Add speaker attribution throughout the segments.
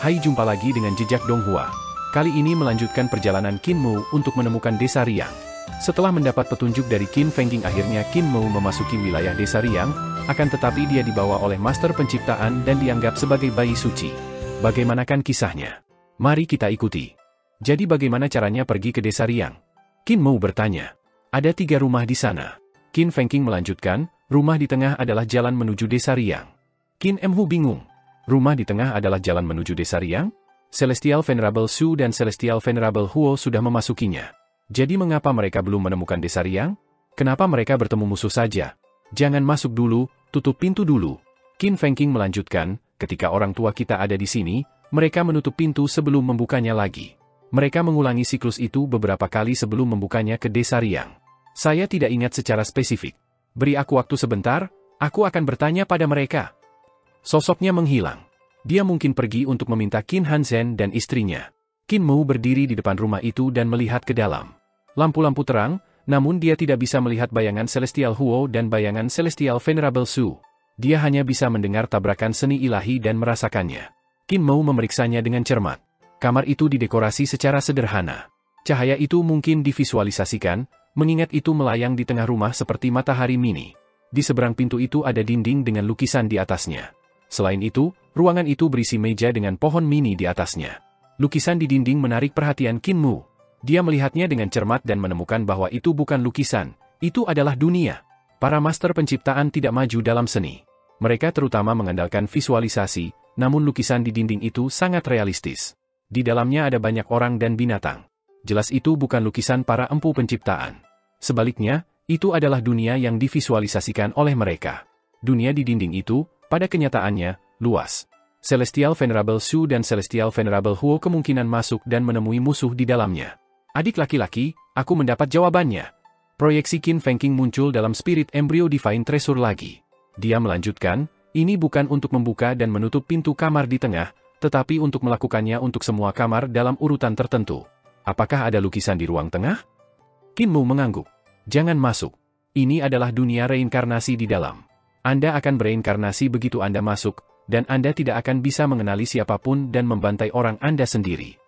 Speaker 1: Hai, jumpa lagi dengan Jejak Donghua. Kali ini melanjutkan perjalanan Qin Mu untuk menemukan Desa Riang. Setelah mendapat petunjuk dari Qin Fengqing, akhirnya Qin Mu memasuki wilayah Desa Riang, akan tetapi dia dibawa oleh Master Penciptaan dan dianggap sebagai bayi suci. Bagaimanakah kisahnya? Mari kita ikuti. Jadi bagaimana caranya pergi ke Desa Riang? Qin Mu bertanya. Ada 3 rumah di sana. Qin Fengqing melanjutkan, rumah di tengah adalah jalan menuju Desa Riang. Qin Mu bingung. Rumah di tengah adalah jalan menuju Desa Riang? Celestial Venerable Su dan Celestial Venerable Huo sudah memasukinya. Jadi mengapa mereka belum menemukan Desa Riang? Kenapa mereka bertemu musuh saja? Jangan masuk dulu, tutup pintu dulu. Qin Fengqing melanjutkan, ketika orang tua kita ada di sini, mereka menutup pintu sebelum membukanya lagi. Mereka mengulangi siklus itu beberapa kali sebelum membukanya ke Desa Riang. Saya tidak ingat secara spesifik. Beri aku waktu sebentar, aku akan bertanya pada mereka. Sosoknya menghilang. Dia mungkin pergi untuk meminta Qin Hanzhen dan istrinya. Qin Mu berdiri di depan rumah itu dan melihat ke dalam. Lampu-lampu terang, namun dia tidak bisa melihat bayangan Celestial Huo dan bayangan Celestial Venerable Su. Dia hanya bisa mendengar tabrakan seni ilahi dan merasakannya. Qin Mu memeriksanya dengan cermat. Kamar itu didekorasi secara sederhana. Cahaya itu mungkin divisualisasikan, mengingat itu melayang di tengah rumah seperti matahari mini. Di seberang pintu itu ada dinding dengan lukisan di atasnya. Selain itu, ruangan itu berisi meja dengan pohon mini di atasnya. Lukisan di dinding menarik perhatian Qin Mu. Dia melihatnya dengan cermat dan menemukan bahwa itu bukan lukisan, itu adalah dunia. Para master penciptaan tidak maju dalam seni. Mereka terutama mengandalkan visualisasi, namun lukisan di dinding itu sangat realistis. Di dalamnya ada banyak orang dan binatang. Jelas itu bukan lukisan para empu penciptaan. Sebaliknya, itu adalah dunia yang divisualisasikan oleh mereka. Dunia di dinding itu, pada kenyataannya, luas. Celestial Venerable Su dan Celestial Venerable Huo kemungkinan masuk dan menemui musuh di dalamnya. Adik laki-laki, aku mendapat jawabannya. Proyeksi Qin Fengqing muncul dalam Spirit Embryo Divine Treasure lagi. Dia melanjutkan, ini bukan untuk membuka dan menutup pintu kamar di tengah, tetapi untuk melakukannya untuk semua kamar dalam urutan tertentu. Apakah ada lukisan di ruang tengah? Qin Mu mengangguk. Jangan masuk. Ini adalah dunia reinkarnasi di dalam. Anda akan bereinkarnasi begitu Anda masuk, dan Anda tidak akan bisa mengenali siapapun dan membantai orang Anda sendiri.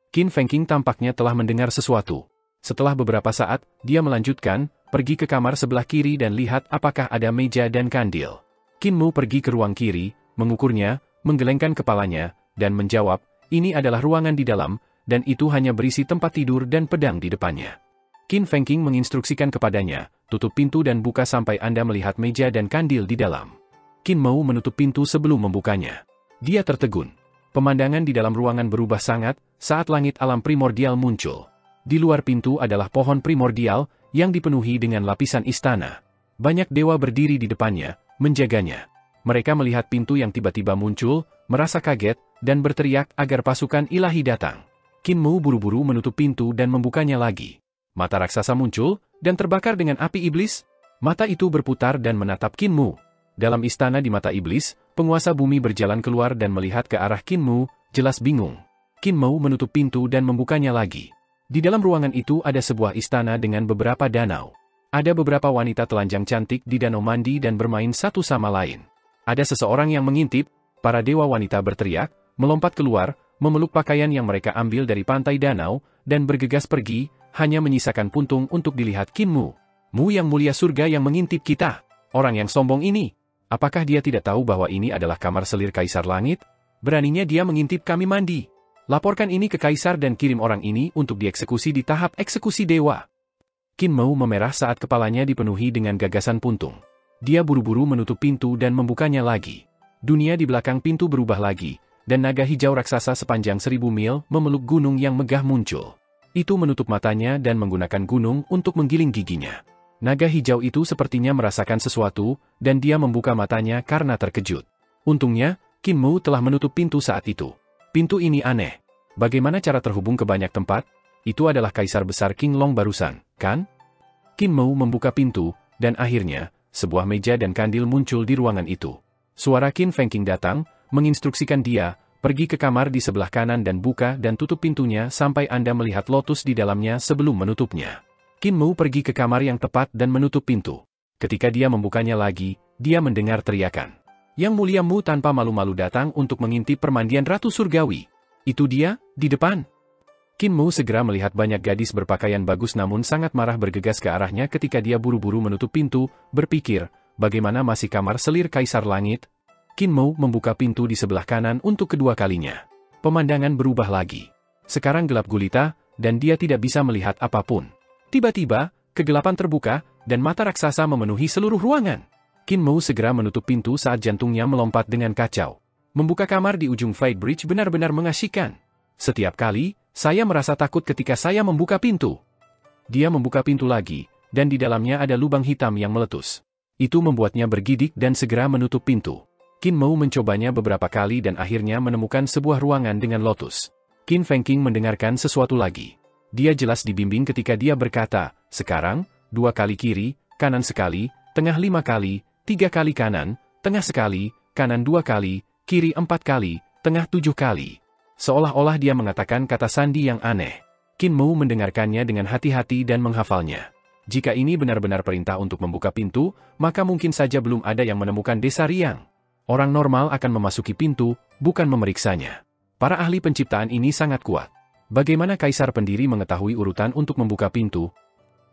Speaker 1: Qin Fengqing tampaknya telah mendengar sesuatu. Setelah beberapa saat, dia melanjutkan, pergi ke kamar sebelah kiri dan lihat apakah ada meja dan kandil. Qin Mu pergi ke ruang kiri, mengukurnya, menggelengkan kepalanya, dan menjawab, ini adalah ruangan di dalam, dan itu hanya berisi tempat tidur dan pedang di depannya. Qin Fengqing menginstruksikan kepadanya, tutup pintu dan buka sampai Anda melihat meja dan kandil di dalam. Qin Mu menutup pintu sebelum membukanya. Dia tertegun. Pemandangan di dalam ruangan berubah sangat, saat langit alam primordial muncul. Di luar pintu adalah pohon primordial, yang dipenuhi dengan lapisan istana. Banyak dewa berdiri di depannya, menjaganya. Mereka melihat pintu yang tiba-tiba muncul, merasa kaget, dan berteriak agar pasukan ilahi datang. Qin Mu buru-buru menutup pintu dan membukanya lagi. Mata raksasa muncul, dan terbakar dengan api iblis. Mata itu berputar dan menatap Qin Mu. Dalam istana di mata iblis, penguasa bumi berjalan keluar dan melihat ke arah Qin Mu, jelas bingung. Qin Mu menutup pintu dan membukanya lagi. Di dalam ruangan itu ada sebuah istana dengan beberapa danau. Ada beberapa wanita telanjang cantik di danau mandi dan bermain satu sama lain. Ada seseorang yang mengintip, para dewa wanita berteriak, melompat keluar, memeluk pakaian yang mereka ambil dari pantai danau, dan bergegas pergi, hanya menyisakan puntung untuk dilihat Qin Mu. Mu yang mulia surga yang mengintip kita. Orang yang sombong ini. Apakah dia tidak tahu bahwa ini adalah kamar selir Kaisar Langit? Beraninya dia mengintip kami mandi. Laporkan ini ke Kaisar dan kirim orang ini untuk dieksekusi di tahap eksekusi dewa. Qin Mu memerah saat kepalanya dipenuhi dengan gagasan puntung. Dia buru-buru menutup pintu dan membukanya lagi. Dunia di belakang pintu berubah lagi, dan naga hijau raksasa sepanjang 1000 mil memeluk gunung yang megah muncul. Itu menutup matanya dan menggunakan gunung untuk menggiling giginya. Naga hijau itu sepertinya merasakan sesuatu, dan dia membuka matanya karena terkejut. Untungnya, Qin Mu telah menutup pintu saat itu. Pintu ini aneh. Bagaimana cara terhubung ke banyak tempat? Itu adalah Kaisar Besar King Long barusan, kan? Qin Mu membuka pintu, dan akhirnya, sebuah meja dan kandil muncul di ruangan itu. Suara Qin Fengqing datang, menginstruksikan dia, pergi ke kamar di sebelah kanan dan buka dan tutup pintunya sampai Anda melihat lotus di dalamnya sebelum menutupnya. Qin Mu pergi ke kamar yang tepat dan menutup pintu. Ketika dia membukanya lagi, dia mendengar teriakan. Yang Mulia Mu tanpa malu-malu datang untuk mengintip permandian Ratu Surgawi. Itu dia, di depan. Qin Mu segera melihat banyak gadis berpakaian bagus namun sangat marah bergegas ke arahnya ketika dia buru-buru menutup pintu, berpikir, bagaimana masih kamar selir Kaisar Langit? Qin Mu membuka pintu di sebelah kanan untuk kedua kalinya. Pemandangan berubah lagi. Sekarang gelap gulita, dan dia tidak bisa melihat apapun. Tiba-tiba, kegelapan terbuka, dan mata raksasa memenuhi seluruh ruangan. Qin Mu segera menutup pintu saat jantungnya melompat dengan kacau. Membuka kamar di ujung Fate Bridge benar-benar mengasyikkan. Setiap kali, saya merasa takut ketika saya membuka pintu. Dia membuka pintu lagi, dan di dalamnya ada lubang hitam yang meletus. Itu membuatnya bergidik dan segera menutup pintu. Qin Mu mencobanya beberapa kali dan akhirnya menemukan sebuah ruangan dengan lotus. Qin Fengqing mendengarkan sesuatu lagi. Dia jelas dibimbing ketika dia berkata, sekarang, 2 kali kiri, kanan sekali, tengah 5 kali, 3 kali kanan, tengah sekali, kanan 2 kali, kiri 4 kali, tengah 7 kali. Seolah-olah dia mengatakan kata sandi yang aneh. Qin Mu mendengarkannya dengan hati-hati dan menghafalnya. Jika ini benar-benar perintah untuk membuka pintu, maka mungkin saja belum ada yang menemukan desa Riang. Orang normal akan memasuki pintu, bukan memeriksanya. Para ahli penciptaan ini sangat kuat. Bagaimana Kaisar Pendiri mengetahui urutan untuk membuka pintu?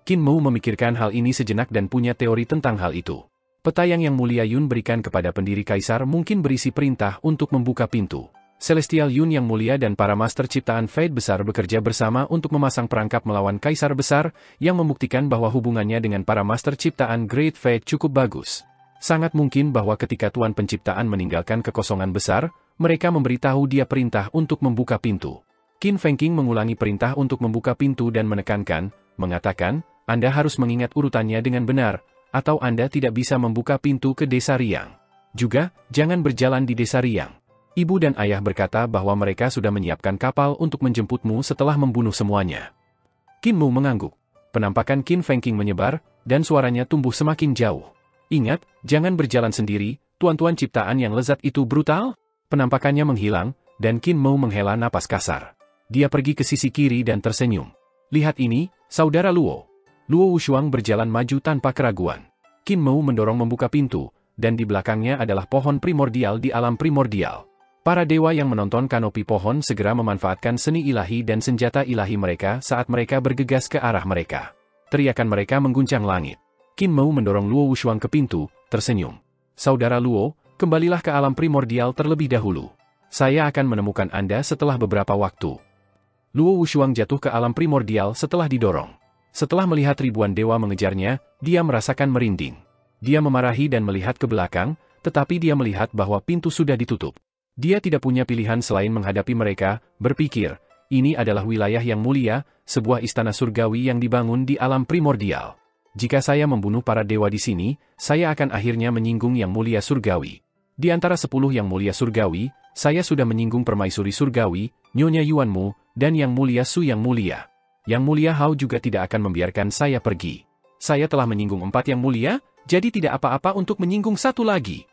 Speaker 1: Qin Mu memikirkan hal ini sejenak dan punya teori tentang hal itu. Peta yang Mulia Yun berikan kepada pendiri Kaisar mungkin berisi perintah untuk membuka pintu. Celestial Yun yang mulia dan para master ciptaan Fate besar bekerja bersama untuk memasang perangkap melawan Kaisar Besar, yang membuktikan bahwa hubungannya dengan para master ciptaan Great Fate cukup bagus. Sangat mungkin bahwa ketika Tuan Penciptaan meninggalkan kekosongan besar, mereka memberitahu dia perintah untuk membuka pintu. Qin Fengqing mengulangi perintah untuk membuka pintu dan menekankan, mengatakan, Anda harus mengingat urutannya dengan benar, atau Anda tidak bisa membuka pintu ke desa Riang. Juga, jangan berjalan di desa Riang. Ibu dan ayah berkata bahwa mereka sudah menyiapkan kapal untuk menjemputmu setelah membunuh semuanya. Qin Mu mengangguk. Penampakan Qin Fengqing menyebar, dan suaranya tumbuh semakin jauh. Ingat, jangan berjalan sendiri, tuan-tuan ciptaan yang lezat itu brutal. Penampakannya menghilang, dan Qin Mu menghela napas kasar. Dia pergi ke sisi kiri dan tersenyum. Lihat ini, saudara Luo. Luo Wushuang berjalan maju tanpa keraguan. Qin Mu mendorong membuka pintu, dan di belakangnya adalah pohon primordial di alam primordial. Para dewa yang menonton kanopi pohon segera memanfaatkan seni ilahi dan senjata ilahi mereka saat mereka bergegas ke arah mereka. Teriakan mereka mengguncang langit. Qin Mu mendorong Luo Wushuang ke pintu, tersenyum. Saudara Luo, kembalilah ke alam primordial terlebih dahulu. Saya akan menemukan Anda setelah beberapa waktu. Luo Wushuang jatuh ke alam primordial setelah didorong. Setelah melihat ribuan dewa mengejarnya, dia merasakan merinding. Dia memarahi dan melihat ke belakang, tetapi dia melihat bahwa pintu sudah ditutup. Dia tidak punya pilihan selain menghadapi mereka, berpikir, ini adalah wilayah yang mulia, sebuah istana surgawi yang dibangun di alam primordial. Jika saya membunuh para dewa di sini, saya akan akhirnya menyinggung yang mulia surgawi. Di antara 10 yang mulia surgawi, saya sudah menyinggung permaisuri surgawi, Nyonya Yuanmu, dan yang mulia Su yang mulia. Yang mulia Hao juga tidak akan membiarkan saya pergi. Saya telah menyinggung 4 yang mulia, jadi tidak apa-apa untuk menyinggung 1 lagi.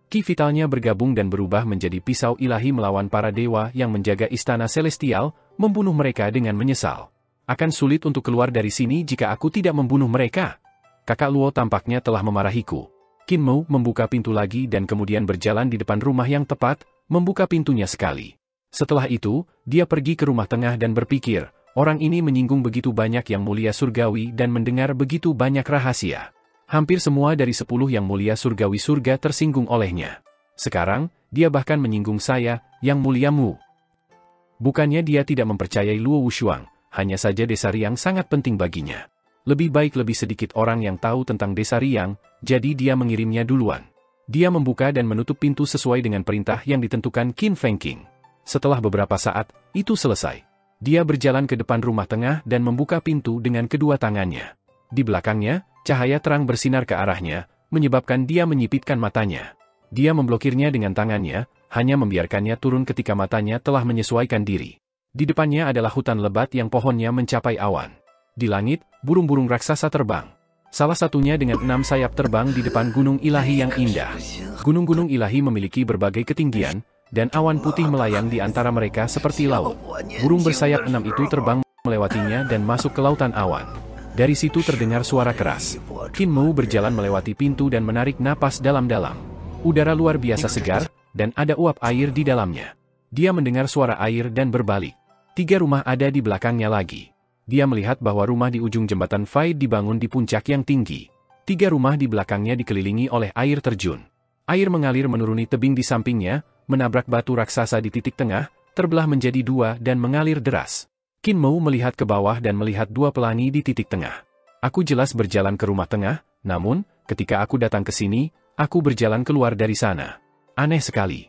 Speaker 1: Ki vitalnya bergabung dan berubah menjadi pisau ilahi melawan para dewa yang menjaga istana celestial, membunuh mereka dengan menyesal. Akan sulit untuk keluar dari sini jika aku tidak membunuh mereka. Kakak Luo tampaknya telah memarahiku. Qin Mu membuka pintu lagi dan kemudian berjalan di depan rumah yang tepat, membuka pintunya sekali. Setelah itu, dia pergi ke rumah tengah dan berpikir, orang ini menyinggung begitu banyak yang mulia surgawi dan mendengar begitu banyak rahasia. Hampir semua dari 10 yang mulia surgawi surga tersinggung olehnya. Sekarang, dia bahkan menyinggung saya, yang mulia Mu. Bukannya dia tidak mempercayai Luo Wushuang, hanya saja desa Riang sangat penting baginya. Lebih baik lebih sedikit orang yang tahu tentang desa Riang, jadi dia mengirimnya duluan. Dia membuka dan menutup pintu sesuai dengan perintah yang ditentukan Qin Fengqing. Setelah beberapa saat, itu selesai. Dia berjalan ke depan rumah tengah dan membuka pintu dengan kedua tangannya. Di belakangnya, cahaya terang bersinar ke arahnya, menyebabkan dia menyipitkan matanya. Dia memblokirnya dengan tangannya, hanya membiarkannya turun ketika matanya telah menyesuaikan diri. Di depannya adalah hutan lebat yang pohonnya mencapai awan. Di langit, burung-burung raksasa terbang. Salah satunya dengan 6 sayap terbang di depan gunung ilahi yang indah. Gunung-gunung ilahi memiliki berbagai ketinggian, dan awan putih melayang di antara mereka seperti laut. Burung bersayap 6 itu terbang melewatinya dan masuk ke lautan awan. Dari situ terdengar suara keras. Qin Mu berjalan melewati pintu dan menarik napas dalam-dalam. Udara luar biasa segar, dan ada uap air di dalamnya. Dia mendengar suara air dan berbalik. 3 rumah ada di belakangnya lagi. Dia melihat bahwa rumah di ujung jembatan Faid dibangun di puncak yang tinggi. 3 rumah di belakangnya dikelilingi oleh air terjun. Air mengalir menuruni tebing di sampingnya, menabrak batu raksasa di titik tengah, terbelah menjadi 2 dan mengalir deras. Qin Mou melihat ke bawah dan melihat 2 pelangi di titik tengah. Aku jelas berjalan ke rumah tengah, namun, ketika aku datang ke sini, aku berjalan keluar dari sana. Aneh sekali.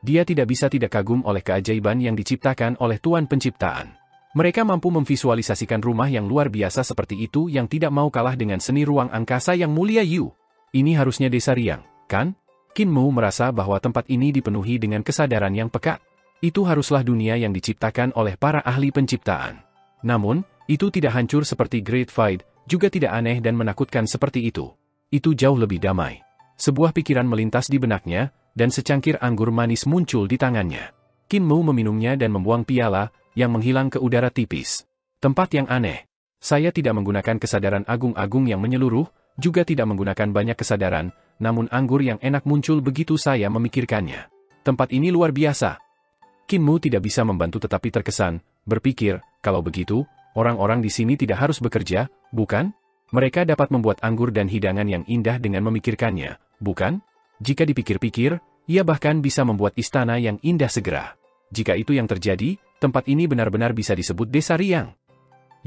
Speaker 1: Dia tidak bisa tidak kagum oleh keajaiban yang diciptakan oleh Tuan Penciptaan. Mereka mampu memvisualisasikan rumah yang luar biasa seperti itu yang tidak mau kalah dengan seni ruang angkasa yang mulia Yu. Ini harusnya desa Riang, kan? Qin Mou merasa bahwa tempat ini dipenuhi dengan kesadaran yang pekat. Itu haruslah dunia yang diciptakan oleh para ahli penciptaan. Namun, itu tidak hancur seperti Great Fight, juga tidak aneh dan menakutkan seperti itu. Itu jauh lebih damai. Sebuah pikiran melintas di benaknya, dan secangkir anggur manis muncul di tangannya. Qin Mou meminumnya dan membuang piala, yang menghilang ke udara tipis. Tempat yang aneh. Saya tidak menggunakan kesadaran agung-agung yang menyeluruh, juga tidak menggunakan banyak kesadaran, namun anggur yang enak muncul begitu saya memikirkannya. Tempat ini luar biasa. Qin Mou tidak bisa membantu tetapi terkesan, berpikir, kalau begitu, orang-orang di sini tidak harus bekerja, bukan? Mereka dapat membuat anggur dan hidangan yang indah dengan memikirkannya, bukan? Jika dipikir-pikir, ia bahkan bisa membuat istana yang indah segera. Jika itu yang terjadi, tempat ini benar-benar bisa disebut desa Riang.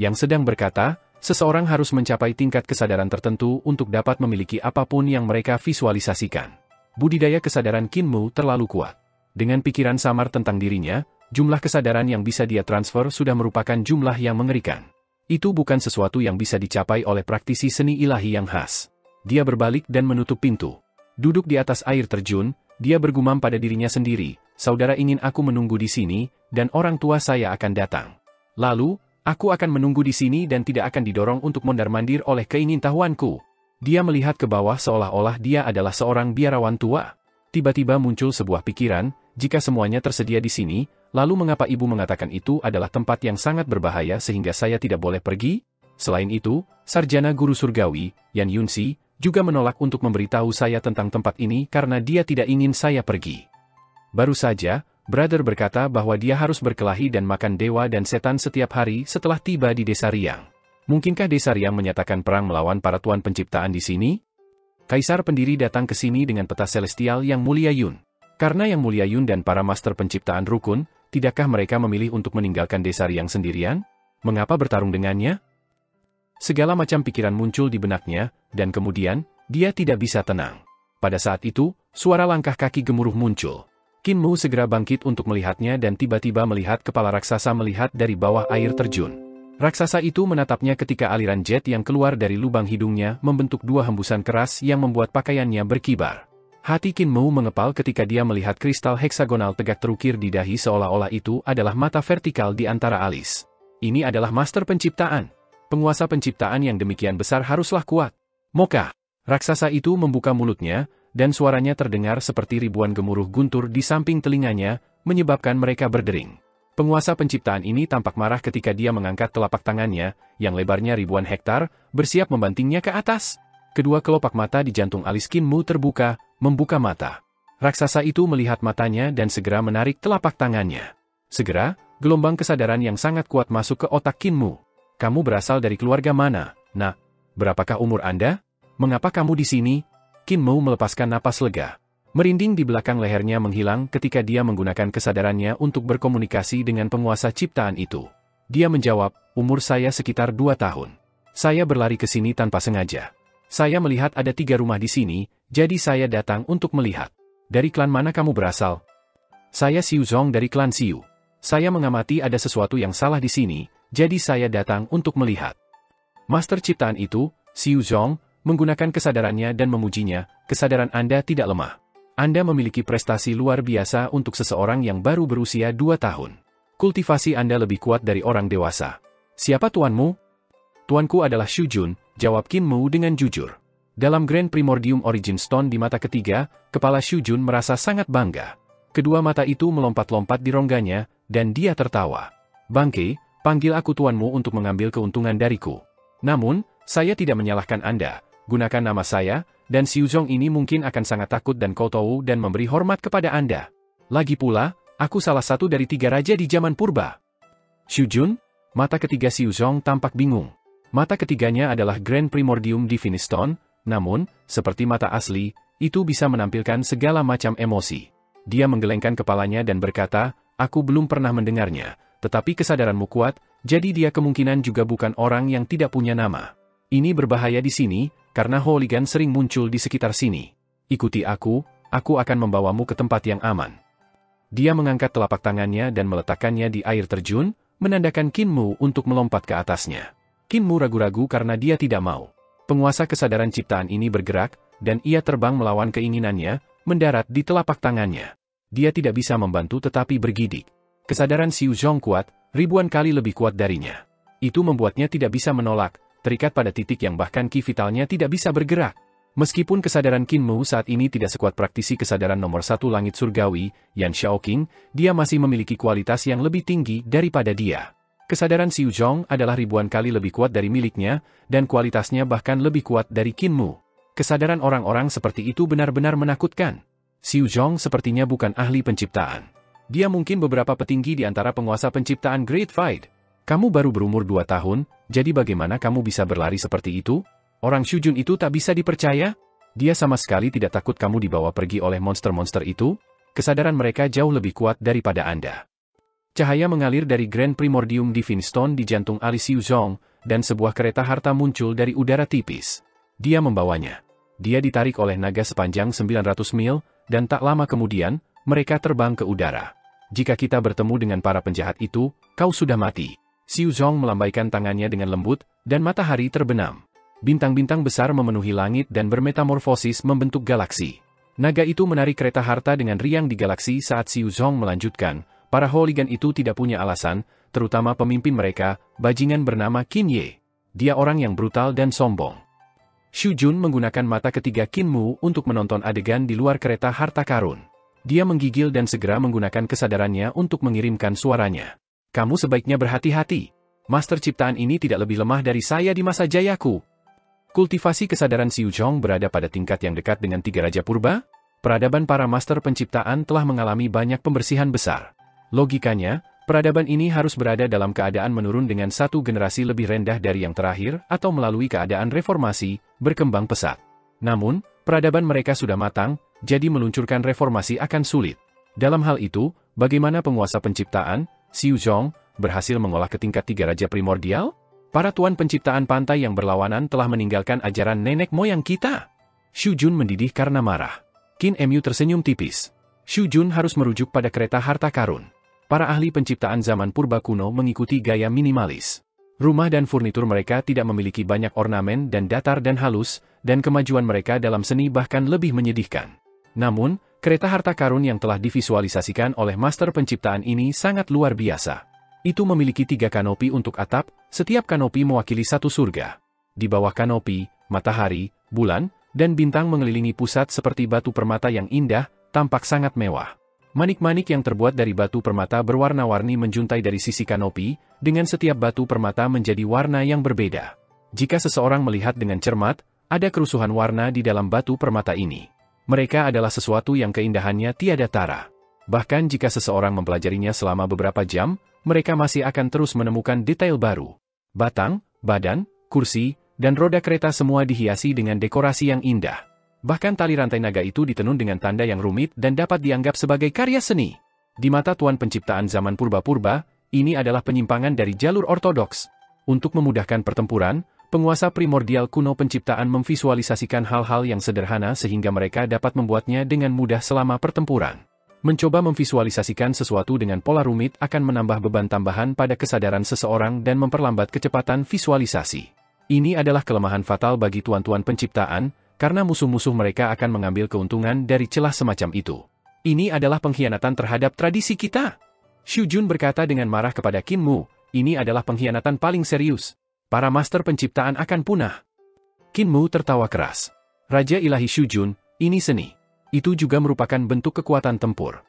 Speaker 1: Yang sedang berkata, seseorang harus mencapai tingkat kesadaran tertentu untuk dapat memiliki apapun yang mereka visualisasikan. Budidaya kesadaran Qin Mou terlalu kuat. Dengan pikiran samar tentang dirinya, jumlah kesadaran yang bisa dia transfer sudah merupakan jumlah yang mengerikan. Itu bukan sesuatu yang bisa dicapai oleh praktisi seni ilahi yang khas. Dia berbalik dan menutup pintu. Duduk di atas air terjun, dia bergumam pada dirinya sendiri, saudara ingin aku menunggu di sini, dan orang tua saya akan datang. Lalu, aku akan menunggu di sini dan tidak akan didorong untuk mondar-mandir oleh keingintahuanku. Dia melihat ke bawah seolah-olah dia adalah seorang biarawan tua. Tiba-tiba muncul sebuah pikiran, jika semuanya tersedia di sini, lalu mengapa ibu mengatakan itu adalah tempat yang sangat berbahaya sehingga saya tidak boleh pergi? Selain itu, sarjana guru surgawi, Yan Yunxi, juga menolak untuk memberitahu saya tentang tempat ini karena dia tidak ingin saya pergi. Baru saja, Brother berkata bahwa dia harus berkelahi dan makan dewa dan setan setiap hari setelah tiba di desa Riang. Mungkinkah desa Riang menyatakan perang melawan para tuan penciptaan di sini? Kaisar pendiri datang ke sini dengan peta celestial yang mulia Yun. Karena yang mulia Yun dan para master penciptaan rukun, tidakkah mereka memilih untuk meninggalkan desa Riang sendirian? Mengapa bertarung dengannya? Segala macam pikiran muncul di benaknya, dan kemudian, dia tidak bisa tenang. Pada saat itu, suara langkah kaki gemuruh muncul. Qin Mou segera bangkit untuk melihatnya dan tiba-tiba melihat kepala raksasa melihat dari bawah air terjun. Raksasa itu menatapnya ketika aliran jet yang keluar dari lubang hidungnya membentuk 2 hembusan keras yang membuat pakaiannya berkibar. Hati Qin Mou mengepal ketika dia melihat kristal heksagonal tegak terukir di dahi seolah-olah itu adalah mata vertikal di antara alis. Ini adalah master penciptaan. Penguasa penciptaan yang demikian besar haruslah kuat. Moka. Raksasa itu membuka mulutnya, dan suaranya terdengar seperti ribuan gemuruh guntur di samping telinganya, menyebabkan mereka berdering. Penguasa penciptaan ini tampak marah ketika dia mengangkat telapak tangannya, yang lebarnya ribuan hektar, bersiap membantingnya ke atas. Kedua kelopak mata di jantung alis Qin Mou terbuka, membuka mata. Raksasa itu melihat matanya dan segera menarik telapak tangannya. Segera, gelombang kesadaran yang sangat kuat masuk ke otak Qin Mou. Kamu berasal dari keluarga mana, nak? Berapakah umur Anda? Mengapa kamu di sini? Qin Mou melepaskan napas lega. Merinding di belakang lehernya menghilang ketika dia menggunakan kesadarannya untuk berkomunikasi dengan penguasa ciptaan itu. Dia menjawab, umur saya sekitar 2 tahun. Saya berlari ke sini tanpa sengaja. Saya melihat ada 3 rumah di sini, jadi saya datang untuk melihat. Dari klan mana kamu berasal? Saya Xiu Zong dari klan Xiu. Saya mengamati ada sesuatu yang salah di sini, jadi saya datang untuk melihat. Master ciptaan itu, Xiu Zong, menggunakan kesadarannya dan memujinya, kesadaran Anda tidak lemah. Anda memiliki prestasi luar biasa untuk seseorang yang baru berusia 2 tahun. Kultivasi Anda lebih kuat dari orang dewasa. Siapa tuanmu? Tuanku adalah Xu Jun, jawab Qin Mou dengan jujur. Dalam Grand Primordium Origin Stone di mata ketiga, kepala Xu Jun merasa sangat bangga. Kedua mata itu melompat-lompat di rongganya, dan dia tertawa. Bangke, panggil aku tuanmu untuk mengambil keuntungan dariku. Namun, saya tidak menyalahkan Anda, gunakan nama saya, dan Xiuzong ini mungkin akan sangat takut dan kau dan memberi hormat kepada Anda. Lagi pula, aku salah satu dari 3 raja di zaman purba. Shujun? Mata ketiga Xiuzong tampak bingung. Mata ketiganya adalah Grand Primordium Divine Stone, namun, seperti mata asli, itu bisa menampilkan segala macam emosi. Dia menggelengkan kepalanya dan berkata, aku belum pernah mendengarnya, tetapi kesadaranmu kuat, jadi dia kemungkinan juga bukan orang yang tidak punya nama. Ini berbahaya di sini, karena hooligan sering muncul di sekitar sini. Ikuti aku akan membawamu ke tempat yang aman. Dia mengangkat telapak tangannya dan meletakkannya di air terjun, menandakan Qin Mu untuk melompat ke atasnya. Qin Mu ragu-ragu karena dia tidak mau. Penguasa kesadaran ciptaan ini bergerak, dan ia terbang melawan keinginannya, mendarat di telapak tangannya. Dia tidak bisa membantu tetapi bergidik. Kesadaran Xiuzong kuat, ribuan kali lebih kuat darinya. Itu membuatnya tidak bisa menolak, terikat pada titik yang bahkan ki vitalnya tidak bisa bergerak. Meskipun kesadaran Qin Mu saat ini tidak sekuat praktisi kesadaran nomor 1 langit surgawi, Yan Xiaoqing, dia masih memiliki kualitas yang lebih tinggi daripada dia. Kesadaran Xiuzong adalah ribuan kali lebih kuat dari miliknya, dan kualitasnya bahkan lebih kuat dari Qin Mu. Kesadaran orang-orang seperti itu benar-benar menakutkan. Xiuzong sepertinya bukan ahli penciptaan. Dia mungkin beberapa petinggi di antara penguasa penciptaan Great Fight. Kamu baru berumur 2 tahun, jadi bagaimana kamu bisa berlari seperti itu? Orang Shujun itu tak bisa dipercaya? Dia sama sekali tidak takut kamu dibawa pergi oleh monster-monster itu? Kesadaran mereka jauh lebih kuat daripada Anda. Cahaya mengalir dari Grand Primordium Divine Stone di jantung alis Xiuzong, dan sebuah kereta harta muncul dari udara tipis. Dia membawanya. Dia ditarik oleh naga sepanjang 900 mil, dan tak lama kemudian, mereka terbang ke udara. Jika kita bertemu dengan para penjahat itu, kau sudah mati. Xiuzong melambaikan tangannya dengan lembut, dan matahari terbenam. Bintang-bintang besar memenuhi langit dan bermetamorfosis membentuk galaksi. Naga itu menarik kereta harta dengan riang di galaksi saat Xiuzong melanjutkan. Para hooligan itu tidak punya alasan, terutama pemimpin mereka, bajingan bernama Qin Ye. Dia orang yang brutal dan sombong. Shujun menggunakan mata ketiga Qin Mu untuk menonton adegan di luar kereta harta karun. Dia menggigil dan segera menggunakan kesadarannya untuk mengirimkan suaranya. Kamu sebaiknya berhati-hati. Master ciptaan ini tidak lebih lemah dari saya di masa jayaku. Kultivasi kesadaran Xiuzong berada pada tingkat yang dekat dengan 3 raja purba. Peradaban para master penciptaan telah mengalami banyak pembersihan besar. Logikanya, peradaban ini harus berada dalam keadaan menurun dengan 1 generasi lebih rendah dari yang terakhir atau melalui keadaan reformasi, berkembang pesat. Namun, peradaban mereka sudah matang, jadi meluncurkan reformasi akan sulit. Dalam hal itu, bagaimana penguasa penciptaan, Xiuzong, berhasil mengolah ke tingkat 3 raja primordial? Para tuan penciptaan pantai yang berlawanan telah meninggalkan ajaran nenek moyang kita. Shujun mendidih karena marah. Qin Mu tersenyum tipis. Shujun harus merujuk pada kereta harta karun. Para ahli penciptaan zaman purba kuno mengikuti gaya minimalis. Rumah dan furnitur mereka tidak memiliki banyak ornamen dan datar dan halus, dan kemajuan mereka dalam seni bahkan lebih menyedihkan. Namun, kereta harta karun yang telah divisualisasikan oleh master penciptaan ini sangat luar biasa. Itu memiliki 3 kanopi untuk atap, setiap kanopi mewakili 1 surga. Di bawah kanopi, matahari, bulan, dan bintang mengelilingi pusat seperti batu permata yang indah, tampak sangat mewah. Manik-manik yang terbuat dari batu permata berwarna-warni menjuntai dari sisi kanopi, dengan setiap batu permata menjadi warna yang berbeda. Jika seseorang melihat dengan cermat, ada kerusuhan warna di dalam batu permata ini. Mereka adalah sesuatu yang keindahannya tiada tara. Bahkan jika seseorang mempelajarinya selama beberapa jam, mereka masih akan terus menemukan detail baru. Batang, badan, kursi, dan roda kereta semua dihiasi dengan dekorasi yang indah. Bahkan tali rantai naga itu ditenun dengan tanda yang rumit dan dapat dianggap sebagai karya seni. Di mata tuan penciptaan zaman purba-purba, ini adalah penyimpangan dari jalur ortodoks. Untuk memudahkan pertempuran, penguasa primordial kuno penciptaan memvisualisasikan hal-hal yang sederhana sehingga mereka dapat membuatnya dengan mudah selama pertempuran. Mencoba memvisualisasikan sesuatu dengan pola rumit akan menambah beban tambahan pada kesadaran seseorang dan memperlambat kecepatan visualisasi. Ini adalah kelemahan fatal bagi tuan-tuan penciptaan, karena musuh-musuh mereka akan mengambil keuntungan dari celah semacam itu. Ini adalah pengkhianatan terhadap tradisi kita. Shujun berkata dengan marah kepada Qin Mu, ini adalah pengkhianatan paling serius. Para master penciptaan akan punah. Qin Mu tertawa keras. Raja Ilahi Shujun, ini seni. Itu juga merupakan bentuk kekuatan tempur.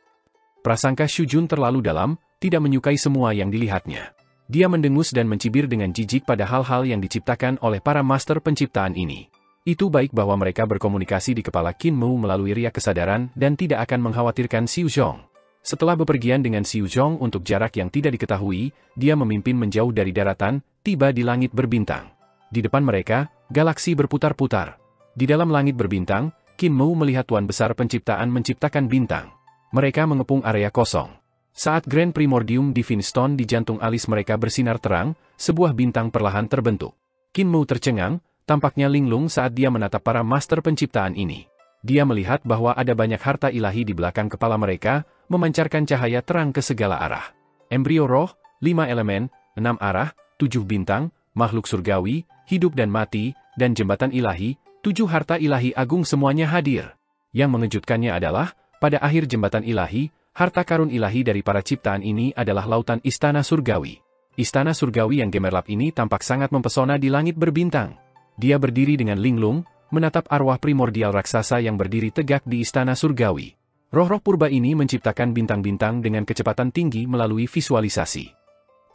Speaker 1: Prasangka Shujun terlalu dalam, tidak menyukai semua yang dilihatnya. Dia mendengus dan mencibir dengan jijik pada hal-hal yang diciptakan oleh para master penciptaan ini. Itu baik bahwa mereka berkomunikasi di kepala Qin Mu melalui riak kesadaran dan tidak akan mengkhawatirkan Xiu Zhong. Setelah bepergian dengan Xiu Zhong untuk jarak yang tidak diketahui, dia memimpin menjauh dari daratan, tiba di langit berbintang. Di depan mereka, galaksi berputar-putar. Di dalam langit berbintang, Qin Mu melihat Tuan Besar Penciptaan menciptakan bintang. Mereka mengepung area kosong. Saat Grand Primordium Divine Stone di jantung alis mereka bersinar terang, sebuah bintang perlahan terbentuk. Qin Mu tercengang, tampaknya linglung saat dia menatap para master penciptaan ini. Dia melihat bahwa ada banyak harta ilahi di belakang kepala mereka, memancarkan cahaya terang ke segala arah. Embrio roh, 5 elemen, 6 arah, 7 bintang, makhluk surgawi, hidup dan mati, dan jembatan ilahi, 7 harta ilahi agung semuanya hadir. Yang mengejutkannya adalah, pada akhir jembatan ilahi, harta karun ilahi dari para ciptaan ini adalah lautan istana surgawi. Istana surgawi yang gemerlap ini tampak sangat mempesona di langit berbintang. Dia berdiri dengan linglung, menatap arwah primordial raksasa yang berdiri tegak di istana surgawi. Roh-roh purba ini menciptakan bintang-bintang dengan kecepatan tinggi melalui visualisasi.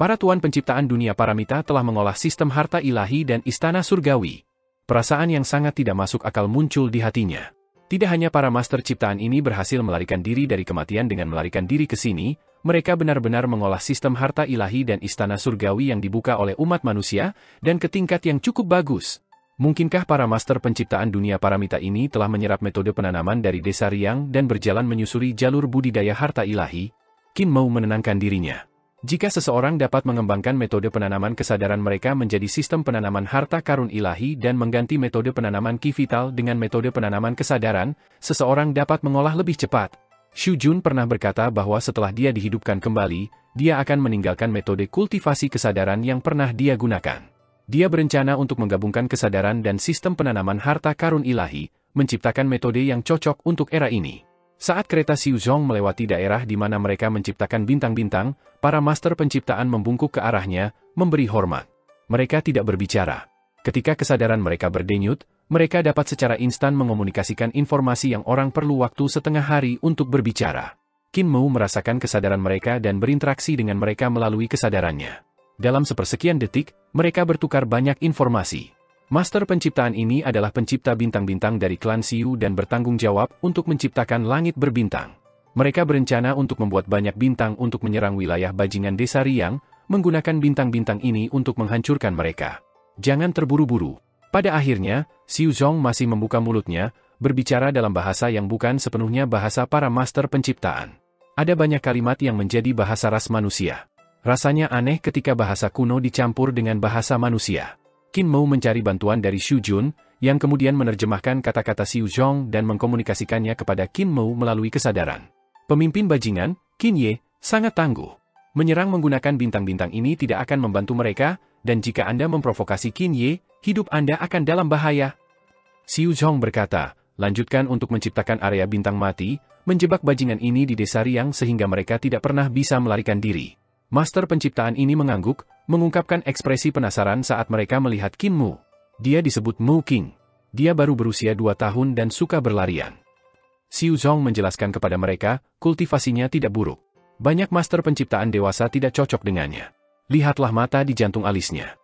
Speaker 1: Para tuan penciptaan dunia paramita telah mengolah sistem harta ilahi dan istana surgawi. Perasaan yang sangat tidak masuk akal muncul di hatinya. Tidak hanya para master ciptaan ini berhasil melarikan diri dari kematian dengan melarikan diri ke sini, mereka benar-benar mengolah sistem harta ilahi dan istana surgawi yang dibuka oleh umat manusia, dan ke tingkat yang cukup bagus. Mungkinkah para master penciptaan dunia paramita ini telah menyerap metode penanaman dari desa Riang dan berjalan menyusuri jalur budidaya harta ilahi? Qin Mu menenangkan dirinya. Jika seseorang dapat mengembangkan metode penanaman kesadaran mereka menjadi sistem penanaman harta karun ilahi dan mengganti metode penanaman ki vital dengan metode penanaman kesadaran, seseorang dapat mengolah lebih cepat. Xu Jun pernah berkata bahwa setelah dia dihidupkan kembali, dia akan meninggalkan metode kultivasi kesadaran yang pernah dia gunakan. Dia berencana untuk menggabungkan kesadaran dan sistem penanaman harta karun ilahi, menciptakan metode yang cocok untuk era ini. Saat kereta Xiu Zhong melewati daerah di mana mereka menciptakan bintang-bintang, para master penciptaan membungkuk ke arahnya, memberi hormat. Mereka tidak berbicara. Ketika kesadaran mereka berdenyut, mereka dapat secara instan mengomunikasikan informasi yang orang perlu waktu setengah hari untuk berbicara. Qin Mu merasakan kesadaran mereka dan berinteraksi dengan mereka melalui kesadarannya. Dalam sepersekian detik, mereka bertukar banyak informasi. Master penciptaan ini adalah pencipta bintang-bintang dari klan Xiu dan bertanggung jawab untuk menciptakan langit berbintang. Mereka berencana untuk membuat banyak bintang untuk menyerang wilayah bajingan desa Riang, menggunakan bintang-bintang ini untuk menghancurkan mereka. Jangan terburu-buru. Pada akhirnya, Xiu Zhong masih membuka mulutnya, berbicara dalam bahasa yang bukan sepenuhnya bahasa para master penciptaan. Ada banyak kalimat yang menjadi bahasa ras manusia. Rasanya aneh ketika bahasa kuno dicampur dengan bahasa manusia. Qin Mu mencari bantuan dari Xu Jun, yang kemudian menerjemahkan kata-kata Xiu Zhong dan mengkomunikasikannya kepada Qin Mu melalui kesadaran. Pemimpin bajingan, Qin Ye, sangat tangguh. Menyerang menggunakan bintang-bintang ini tidak akan membantu mereka, dan jika Anda memprovokasi Qin Ye, hidup Anda akan dalam bahaya. Xiu Zhong berkata, lanjutkan untuk menciptakan area bintang mati, menjebak bajingan ini di desa Riang sehingga mereka tidak pernah bisa melarikan diri. Master penciptaan ini mengangguk, mengungkapkan ekspresi penasaran saat mereka melihat Qin Mu. Dia disebut Mu King. Dia baru berusia 2 tahun dan suka berlarian. Xiu Zhong menjelaskan kepada mereka, kultivasinya tidak buruk. Banyak master penciptaan dewasa tidak cocok dengannya. Lihatlah mata di jantung alisnya.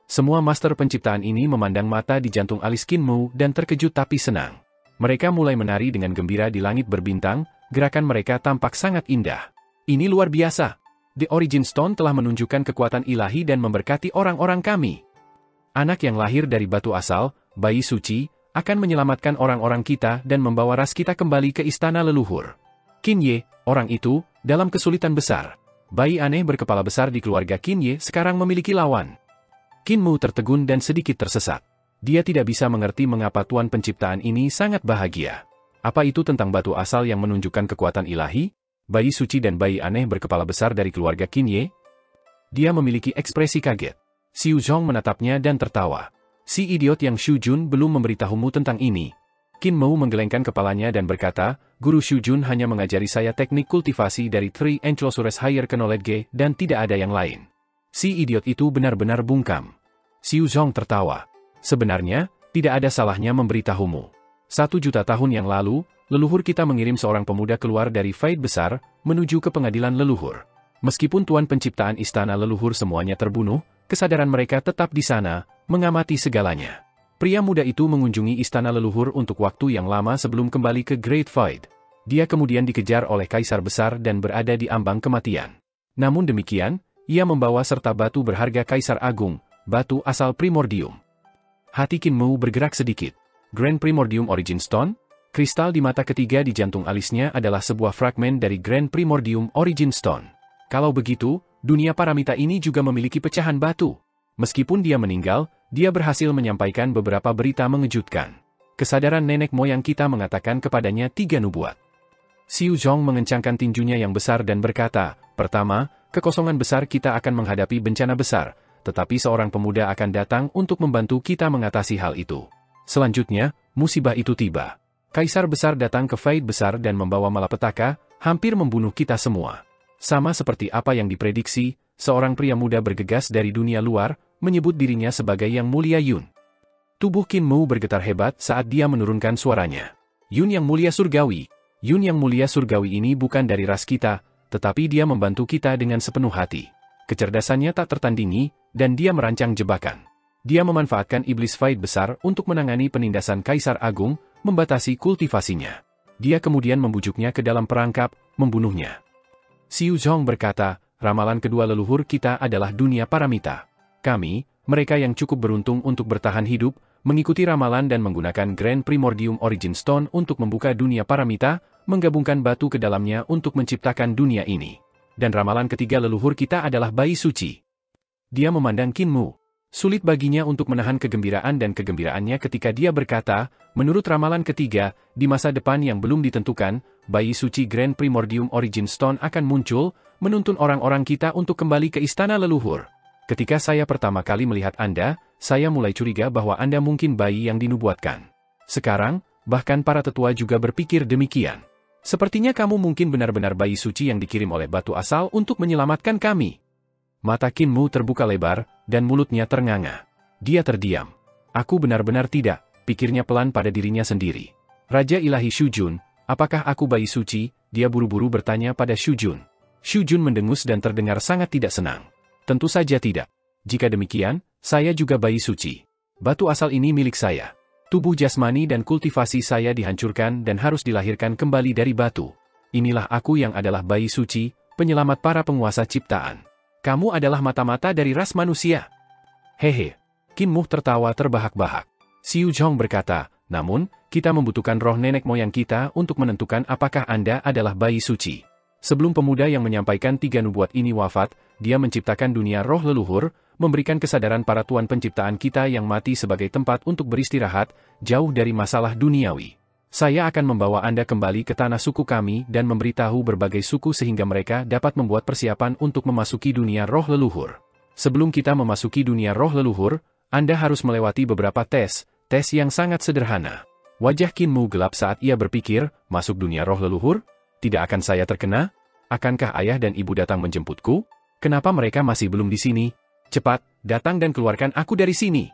Speaker 1: Semua master penciptaan ini memandang mata di jantung alis Qin Mu dan terkejut tapi senang. Mereka mulai menari dengan gembira di langit berbintang, gerakan mereka tampak sangat indah. Ini luar biasa. The Origin Stone telah menunjukkan kekuatan ilahi dan memberkati orang-orang kami. Anak yang lahir dari batu asal, bayi suci, akan menyelamatkan orang-orang kita dan membawa ras kita kembali ke istana leluhur. Qin Ye, orang itu, dalam kesulitan besar. Bayi aneh berkepala besar di keluarga Qin Ye sekarang memiliki lawan. Qin Mu tertegun dan sedikit tersesat. Dia tidak bisa mengerti mengapa Tuan penciptaan ini sangat bahagia. Apa itu tentang batu asal yang menunjukkan kekuatan ilahi? Bayi suci dan bayi aneh berkepala besar dari keluarga Qin Ye? Dia memiliki ekspresi kaget. Xiu Zhong menatapnya dan tertawa. Si idiot yang Xu Jun belum memberitahumu tentang ini. Qin Mu menggelengkan kepalanya dan berkata, Guru Xu Jun hanya mengajari saya teknik kultivasi dari Three Ankylosaurus Higher Knowledge dan tidak ada yang lain. Si idiot itu benar-benar bungkam. Xiu Zhong tertawa. Sebenarnya, tidak ada salahnya memberitahumu. 1 juta tahun yang lalu, leluhur kita mengirim seorang pemuda keluar dari Faid besar, menuju ke pengadilan leluhur. Meskipun Tuan penciptaan istana leluhur semuanya terbunuh, kesadaran mereka tetap di sana, mengamati segalanya. Pria muda itu mengunjungi istana leluhur untuk waktu yang lama sebelum kembali ke Great Void. Dia kemudian dikejar oleh kaisar besar dan berada di ambang kematian. Namun demikian, ia membawa serta batu berharga kaisar agung, batu asal Primordium. Hati Qin Mu bergerak sedikit. Grand Primordium Origin Stone? Kristal di mata ketiga di jantung alisnya adalah sebuah fragmen dari Grand Primordium Origin Stone. Kalau begitu, dunia paramita ini juga memiliki pecahan batu. Meskipun dia meninggal, dia berhasil menyampaikan beberapa berita mengejutkan. Kesadaran nenek moyang kita mengatakan kepadanya 3 nubuat. Xiu Zhong mengencangkan tinjunya yang besar dan berkata, pertama, kekosongan besar kita akan menghadapi bencana besar, tetapi seorang pemuda akan datang untuk membantu kita mengatasi hal itu. Selanjutnya, musibah itu tiba. Kaisar besar datang ke Fade besar dan membawa malapetaka, hampir membunuh kita semua. Sama seperti apa yang diprediksi, seorang pria muda bergegas dari dunia luar, menyebut dirinya sebagai Yang Mulia Yun. Tubuh Qin Mu bergetar hebat saat dia menurunkan suaranya. Yun Yang Mulia Surgawi. Yun Yang Mulia Surgawi ini bukan dari ras kita, tetapi dia membantu kita dengan sepenuh hati. Kecerdasannya tak tertandingi, dan dia merancang jebakan. Dia memanfaatkan iblis Fade besar untuk menangani penindasan Kaisar Agung, membatasi kultivasinya. Dia kemudian membujuknya ke dalam perangkap, membunuhnya. Xiu Zhong berkata, ramalan kedua leluhur kita adalah dunia paramita. Kami, mereka yang cukup beruntung untuk bertahan hidup, mengikuti ramalan dan menggunakan Grand Primordium Origin Stone untuk membuka dunia paramita, menggabungkan batu ke dalamnya untuk menciptakan dunia ini. Dan ramalan ketiga leluhur kita adalah bayi suci. Dia memandang Qin Mu. Sulit baginya untuk menahan kegembiraan dan kegembiraannya ketika dia berkata, menurut ramalan ketiga, di masa depan yang belum ditentukan, bayi suci Grand Primordium Origin Stone akan muncul, menuntun orang-orang kita untuk kembali ke istana leluhur. Ketika saya pertama kali melihat Anda, saya mulai curiga bahwa Anda mungkin bayi yang dinubuatkan. Sekarang, bahkan para tetua juga berpikir demikian. Sepertinya kamu mungkin benar-benar bayi suci yang dikirim oleh batu asal untuk menyelamatkan kami. Mata Qin Mu terbuka lebar, dan mulutnya ternganga. Dia terdiam. Aku benar-benar tidak, pikirnya pelan pada dirinya sendiri. Raja Ilahi Shu Jun, apakah aku bayi suci? Dia buru-buru bertanya pada Shu Jun. Shu Jun mendengus dan terdengar sangat tidak senang. Tentu saja tidak. Jika demikian, saya juga bayi suci. Batu asal ini milik saya. Tubuh jasmani dan kultivasi saya dihancurkan dan harus dilahirkan kembali dari batu. Inilah aku yang adalah bayi suci, penyelamat para penguasa ciptaan. Kamu adalah mata-mata dari ras manusia. Hehe. Qin Mu tertawa terbahak-bahak. Xiu Zhong berkata, namun, kita membutuhkan roh nenek moyang kita untuk menentukan apakah Anda adalah bayi suci. Sebelum pemuda yang menyampaikan 3 nubuat ini wafat, dia menciptakan dunia roh leluhur, memberikan kesadaran para tuan penciptaan kita yang mati sebagai tempat untuk beristirahat, jauh dari masalah duniawi. Saya akan membawa Anda kembali ke tanah suku kami dan memberitahu berbagai suku sehingga mereka dapat membuat persiapan untuk memasuki dunia roh leluhur. Sebelum kita memasuki dunia roh leluhur, Anda harus melewati beberapa tes yang sangat sederhana. Wajah Qin Mu gelap saat ia berpikir, masuk dunia roh leluhur? Tidak akan saya terkena? Akankah ayah dan ibu datang menjemputku? Kenapa mereka masih belum di sini? Cepat, datang dan keluarkan aku dari sini.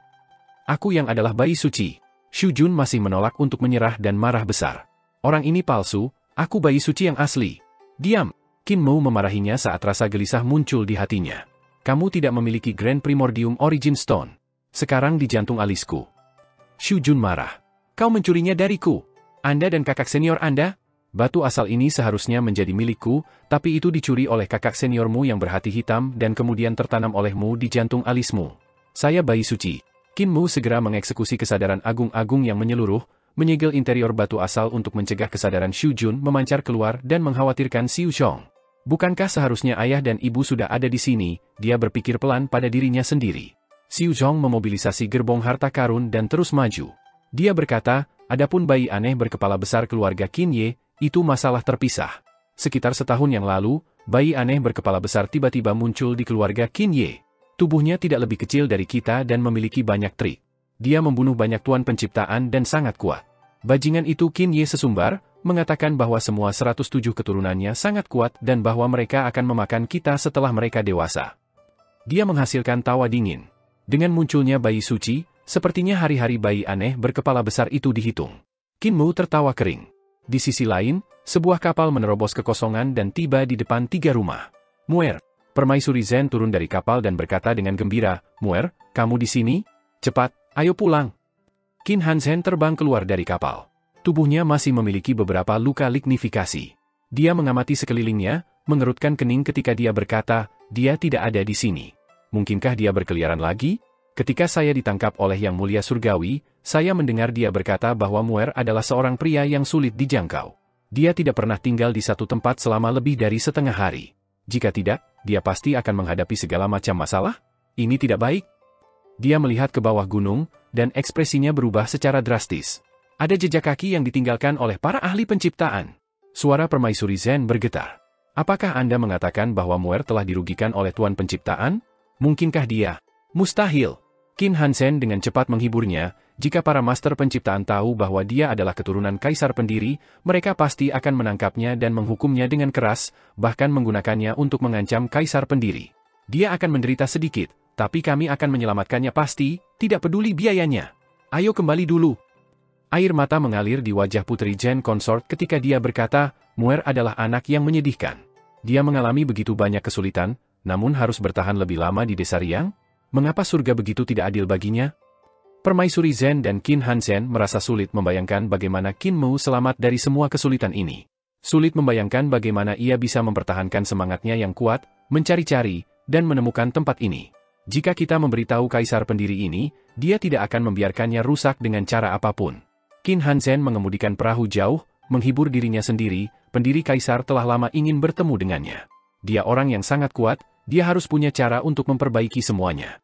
Speaker 1: Aku yang adalah bayi suci. Shu Jun masih menolak untuk menyerah dan marah besar. Orang ini palsu, aku bayi suci yang asli. Diam. Qin Mu memarahinya saat rasa gelisah muncul di hatinya. Kamu tidak memiliki Grand Primordium Origin Stone. Sekarang di jantung alisku. Shu Jun marah. Kau mencurinya dariku. Anda dan kakak senior Anda? Batu asal ini seharusnya menjadi milikku, tapi itu dicuri oleh kakak seniormu yang berhati hitam dan kemudian tertanam olehmu di jantung alismu. Saya bayi suci. Qin Mu segera mengeksekusi kesadaran agung-agung yang menyeluruh, menyegel interior batu asal untuk mencegah kesadaran Shu Jun memancar keluar dan mengkhawatirkan Xiu Zhong. Bukankah seharusnya ayah dan ibu sudah ada di sini? Dia berpikir pelan pada dirinya sendiri. Xiu Zhong memobilisasi gerbong harta karun dan terus maju. Dia berkata, adapun bayi aneh berkepala besar keluarga Qin Ye, itu masalah terpisah. Sekitar setahun yang lalu, bayi aneh berkepala besar tiba-tiba muncul di keluarga Qin Ye. Tubuhnya tidak lebih kecil dari kita dan memiliki banyak trik. Dia membunuh banyak tuan penciptaan dan sangat kuat. Bajingan itu Qin Ye sesumbar, mengatakan bahwa semua 107 keturunannya sangat kuat dan bahwa mereka akan memakan kita setelah mereka dewasa. Dia menghasilkan tawa dingin. Dengan munculnya bayi suci, sepertinya hari-hari bayi aneh berkepala besar itu dihitung. Qin Mu tertawa kering. Di sisi lain, sebuah kapal menerobos kekosongan dan tiba di depan 3 rumah. Muer. Permaisuri Zen turun dari kapal dan berkata dengan gembira, Muer, kamu di sini? Cepat, ayo pulang. Qin Hansen terbang keluar dari kapal. Tubuhnya masih memiliki beberapa luka lignifikasi. Dia mengamati sekelilingnya, mengerutkan kening ketika dia berkata, dia tidak ada di sini. Mungkinkah dia berkeliaran lagi? Ketika saya ditangkap oleh Yang Mulia Surgawi, saya mendengar dia berkata bahwa Muer adalah seorang pria yang sulit dijangkau. Dia tidak pernah tinggal di satu tempat selama lebih dari setengah hari. Jika tidak, dia pasti akan menghadapi segala macam masalah. Ini tidak baik. Dia melihat ke bawah gunung, dan ekspresinya berubah secara drastis. Ada jejak kaki yang ditinggalkan oleh para ahli penciptaan. Suara Permaisuri Zen bergetar. Apakah Anda mengatakan bahwa Muer telah dirugikan oleh Tuan Penciptaan? Mungkinkah dia? Mustahil. Qin Hansen dengan cepat menghiburnya, jika para Master Penciptaan tahu bahwa dia adalah keturunan Kaisar Pendiri, mereka pasti akan menangkapnya dan menghukumnya dengan keras, bahkan menggunakannya untuk mengancam Kaisar Pendiri. Dia akan menderita sedikit, tapi kami akan menyelamatkannya pasti, tidak peduli biayanya. Ayo kembali dulu. Air mata mengalir di wajah Putri Zen Consort ketika dia berkata, Muer adalah anak yang menyedihkan. Dia mengalami begitu banyak kesulitan, namun harus bertahan lebih lama di Desa Riang? Mengapa surga begitu tidak adil baginya? Permaisuri Zen dan Qin Hansen merasa sulit membayangkan bagaimana Qin Mu selamat dari semua kesulitan ini. Sulit membayangkan bagaimana ia bisa mempertahankan semangatnya yang kuat, mencari-cari, dan menemukan tempat ini. Jika kita memberitahu Kaisar Pendiri ini, dia tidak akan membiarkannya rusak dengan cara apapun. Qin Hansen mengemudikan perahu jauh, menghibur dirinya sendiri, pendiri Kaisar telah lama ingin bertemu dengannya. Dia orang yang sangat kuat, dia harus punya cara untuk memperbaiki semuanya.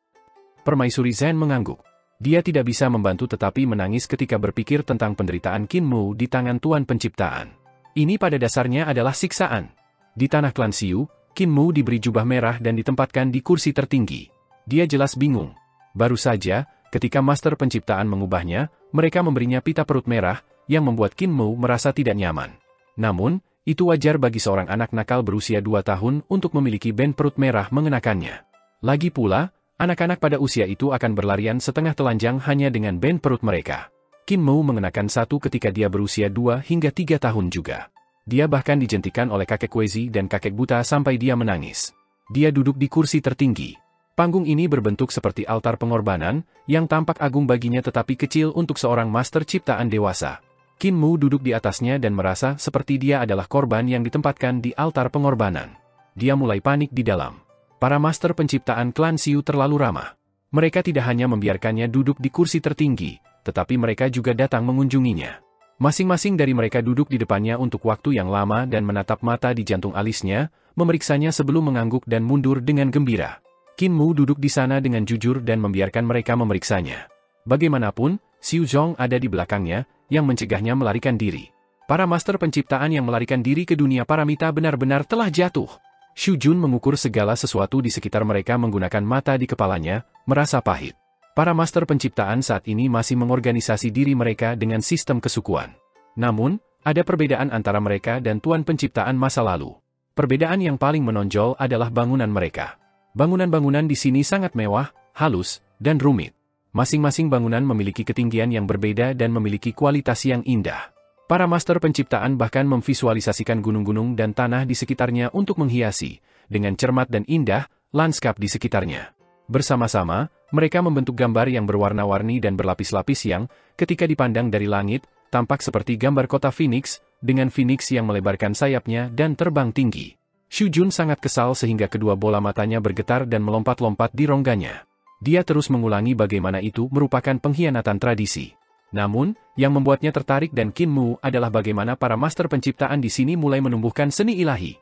Speaker 1: Permaisuri Zen mengangguk. Dia tidak bisa membantu tetapi menangis ketika berpikir tentang penderitaan Qin Mu di tangan Tuan Penciptaan. Ini pada dasarnya adalah siksaan. Di tanah klan Xiu, Qin Mu diberi jubah merah dan ditempatkan di kursi tertinggi. Dia jelas bingung. Baru saja, ketika Master Penciptaan mengubahnya, mereka memberinya pita perut merah, yang membuat Qin Mu merasa tidak nyaman. Namun, itu wajar bagi seorang anak nakal berusia 2 tahun untuk memiliki band perut merah mengenakannya. Lagi pula, anak-anak pada usia itu akan berlarian setengah telanjang hanya dengan band perut mereka. Qin Mu mengenakan satu ketika dia berusia 2 hingga 3 tahun juga. Dia bahkan dijentikan oleh kakek Wezi dan kakek buta sampai dia menangis. Dia duduk di kursi tertinggi. Panggung ini berbentuk seperti altar pengorbanan, yang tampak agung baginya tetapi kecil untuk seorang master ciptaan dewasa. Qin Mu duduk di atasnya dan merasa seperti dia adalah korban yang ditempatkan di altar pengorbanan. Dia mulai panik di dalam. Para master penciptaan klan Xiu terlalu ramah. Mereka tidak hanya membiarkannya duduk di kursi tertinggi, tetapi mereka juga datang mengunjunginya. Masing-masing dari mereka duduk di depannya untuk waktu yang lama dan menatap mata di jantung alisnya, memeriksanya sebelum mengangguk dan mundur dengan gembira. Qin Mu duduk di sana dengan jujur dan membiarkan mereka memeriksanya. Bagaimanapun, Xiu Zhong ada di belakangnya, yang mencegahnya melarikan diri. Para master penciptaan yang melarikan diri ke dunia paramita benar-benar telah jatuh. Xu Jun mengukur segala sesuatu di sekitar mereka menggunakan mata di kepalanya, merasa pahit. Para master penciptaan saat ini masih mengorganisasi diri mereka dengan sistem kesukuan. Namun, ada perbedaan antara mereka dan Tuan Penciptaan masa lalu. Perbedaan yang paling menonjol adalah bangunan mereka. Bangunan-bangunan di sini sangat mewah, halus, dan rumit. Masing-masing bangunan memiliki ketinggian yang berbeda dan memiliki kualitas yang indah. Para master penciptaan bahkan memvisualisasikan gunung-gunung dan tanah di sekitarnya untuk menghiasi, dengan cermat dan indah, lanskap di sekitarnya. Bersama-sama, mereka membentuk gambar yang berwarna-warni dan berlapis-lapis yang, ketika dipandang dari langit, tampak seperti gambar kota Phoenix, dengan Phoenix yang melebarkan sayapnya dan terbang tinggi. Xu Jun sangat kesal sehingga kedua bola matanya bergetar dan melompat-lompat di rongganya. Dia terus mengulangi bagaimana itu merupakan pengkhianatan tradisi. Namun, yang membuatnya tertarik dan Qin Mu adalah bagaimana para master penciptaan di sini mulai menumbuhkan seni ilahi.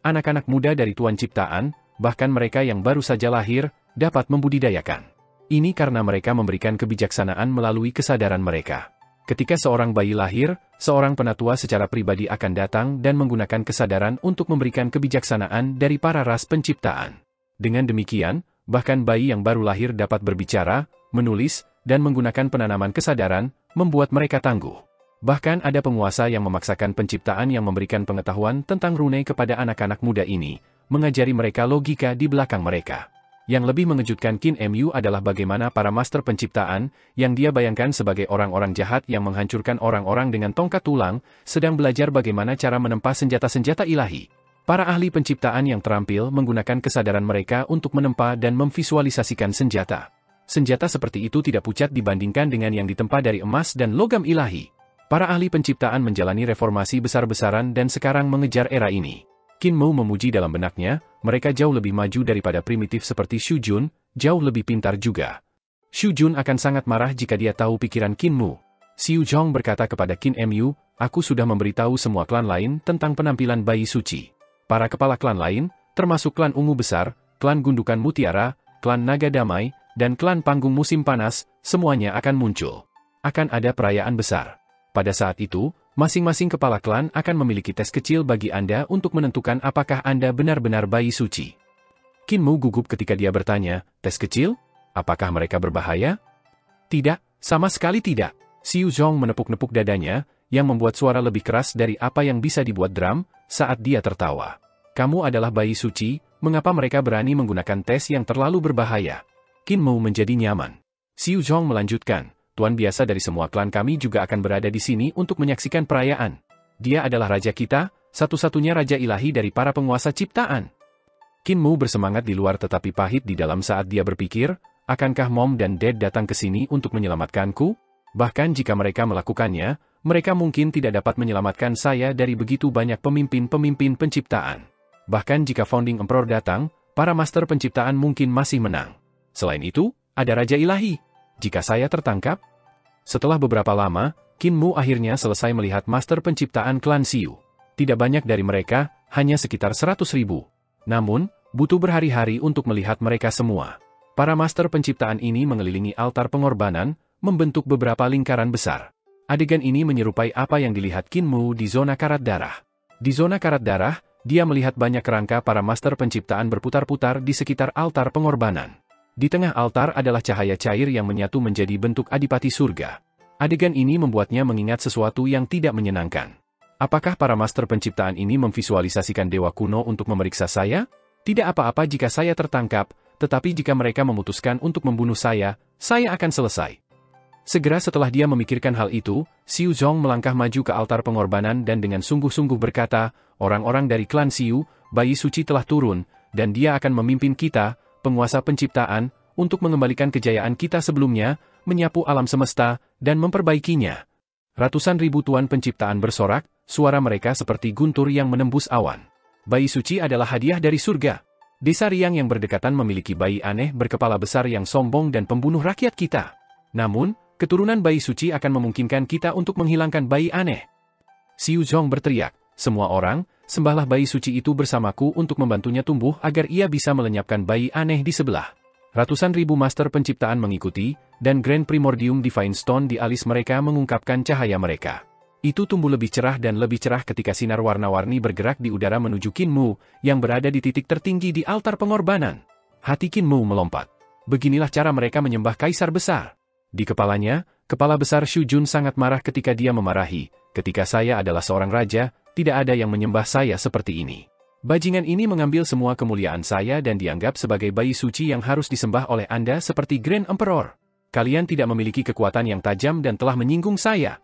Speaker 1: Anak-anak muda dari Tuan Ciptaan, bahkan mereka yang baru saja lahir, dapat membudidayakan. Ini karena mereka memberikan kebijaksanaan melalui kesadaran mereka. Ketika seorang bayi lahir, seorang penatua secara pribadi akan datang dan menggunakan kesadaran untuk memberikan kebijaksanaan dari para ras penciptaan. Dengan demikian, bahkan bayi yang baru lahir dapat berbicara, menulis, dan menggunakan penanaman kesadaran, membuat mereka tangguh. Bahkan ada penguasa yang memaksakan penciptaan yang memberikan pengetahuan tentang rune kepada anak-anak muda ini, mengajari mereka logika di belakang mereka. Yang lebih mengejutkan Qin Mu adalah bagaimana para master penciptaan, yang dia bayangkan sebagai orang-orang jahat yang menghancurkan orang-orang dengan tongkat tulang, sedang belajar bagaimana cara menempa senjata-senjata ilahi. Para ahli penciptaan yang terampil menggunakan kesadaran mereka untuk menempa dan memvisualisasikan senjata. Senjata seperti itu tidak pucat dibandingkan dengan yang ditempa dari emas dan logam ilahi. Para ahli penciptaan menjalani reformasi besar-besaran dan sekarang mengejar era ini. Qin Mu memuji dalam benaknya, mereka jauh lebih maju daripada primitif seperti Xu Jun, jauh lebih pintar juga. Xu Jun akan sangat marah jika dia tahu pikiran Qin Mu. Xiu Zhong berkata kepada Qin Mu, aku sudah memberitahu semua klan lain tentang penampilan bayi suci. Para kepala klan lain, termasuk klan ungu besar, klan gundukan mutiara, klan naga damai, dan klan panggung musim panas, semuanya akan muncul. Akan ada perayaan besar. Pada saat itu, masing-masing kepala klan akan memiliki tes kecil bagi Anda untuk menentukan apakah Anda benar-benar bayi suci. Qin Mu gugup ketika dia bertanya, tes kecil? Apakah mereka berbahaya? Tidak, sama sekali tidak. Xiu Zhong menepuk-nepuk dadanya, yang membuat suara lebih keras dari apa yang bisa dibuat drum, saat dia tertawa. Kamu adalah bayi suci, mengapa mereka berani menggunakan tes yang terlalu berbahaya? Qin Mu menjadi nyaman. Xiu Zhong melanjutkan, tuan biasa dari semua klan kami juga akan berada di sini untuk menyaksikan perayaan. Dia adalah raja kita, satu-satunya raja ilahi dari para penguasa ciptaan. Qin Mu bersemangat di luar tetapi pahit di dalam saat dia berpikir, akankah Mom dan Dad datang ke sini untuk menyelamatkanku? Bahkan jika mereka melakukannya, mereka mungkin tidak dapat menyelamatkan saya dari begitu banyak pemimpin-pemimpin penciptaan. Bahkan jika Founding Emperor datang, para master penciptaan mungkin masih menang. Selain itu, ada Raja Ilahi. Jika saya tertangkap? Setelah beberapa lama, Qin Mu akhirnya selesai melihat master penciptaan klan Xiu. Tidak banyak dari mereka, hanya sekitar 100.000. Namun, butuh berhari-hari untuk melihat mereka semua. Para master penciptaan ini mengelilingi altar pengorbanan, membentuk beberapa lingkaran besar. Adegan ini menyerupai apa yang dilihat Qin Mu di zona karat darah. Di zona karat darah, dia melihat banyak kerangka para master penciptaan berputar-putar di sekitar altar pengorbanan. Di tengah altar adalah cahaya cair yang menyatu menjadi bentuk adipati surga. Adegan ini membuatnya mengingat sesuatu yang tidak menyenangkan. Apakah para master penciptaan ini memvisualisasikan dewa kuno untuk memeriksa saya? Tidak apa-apa jika saya tertangkap, tetapi jika mereka memutuskan untuk membunuh saya akan selesai. Segera setelah dia memikirkan hal itu, Xiu Zhong melangkah maju ke altar pengorbanan dan dengan sungguh-sungguh berkata, orang-orang dari klan Xiu, bayi suci telah turun, dan dia akan memimpin kita, penguasa penciptaan, untuk mengembalikan kejayaan kita sebelumnya, menyapu alam semesta, dan memperbaikinya. Ratusan ribu tuan penciptaan bersorak, suara mereka seperti guntur yang menembus awan. Bayi suci adalah hadiah dari surga. Desa Riang yang berdekatan memiliki bayi aneh berkepala besar yang sombong dan pembunuh rakyat kita. Namun, keturunan bayi suci akan memungkinkan kita untuk menghilangkan bayi aneh. Xiu Zhong berteriak, semua orang, sembahlah bayi suci itu bersamaku untuk membantunya tumbuh agar ia bisa melenyapkan bayi aneh di sebelah. Ratusan ribu master penciptaan mengikuti, dan Grand Primordium Divine Stone di alis mereka mengungkapkan cahaya mereka. Itu tumbuh lebih cerah dan lebih cerah ketika sinar warna-warni bergerak di udara menuju Qin Mu, yang berada di titik tertinggi di altar pengorbanan. Hati Qin Mu melompat. Beginilah cara mereka menyembah kaisar besar. Di kepalanya, kepala besar Xu Jun sangat marah ketika dia memarahi, ketika saya adalah seorang raja, tidak ada yang menyembah saya seperti ini. Bajingan ini mengambil semua kemuliaan saya dan dianggap sebagai bayi suci yang harus disembah oleh Anda seperti Grand Emperor. Kalian tidak memiliki kekuatan yang tajam dan telah menyinggung saya.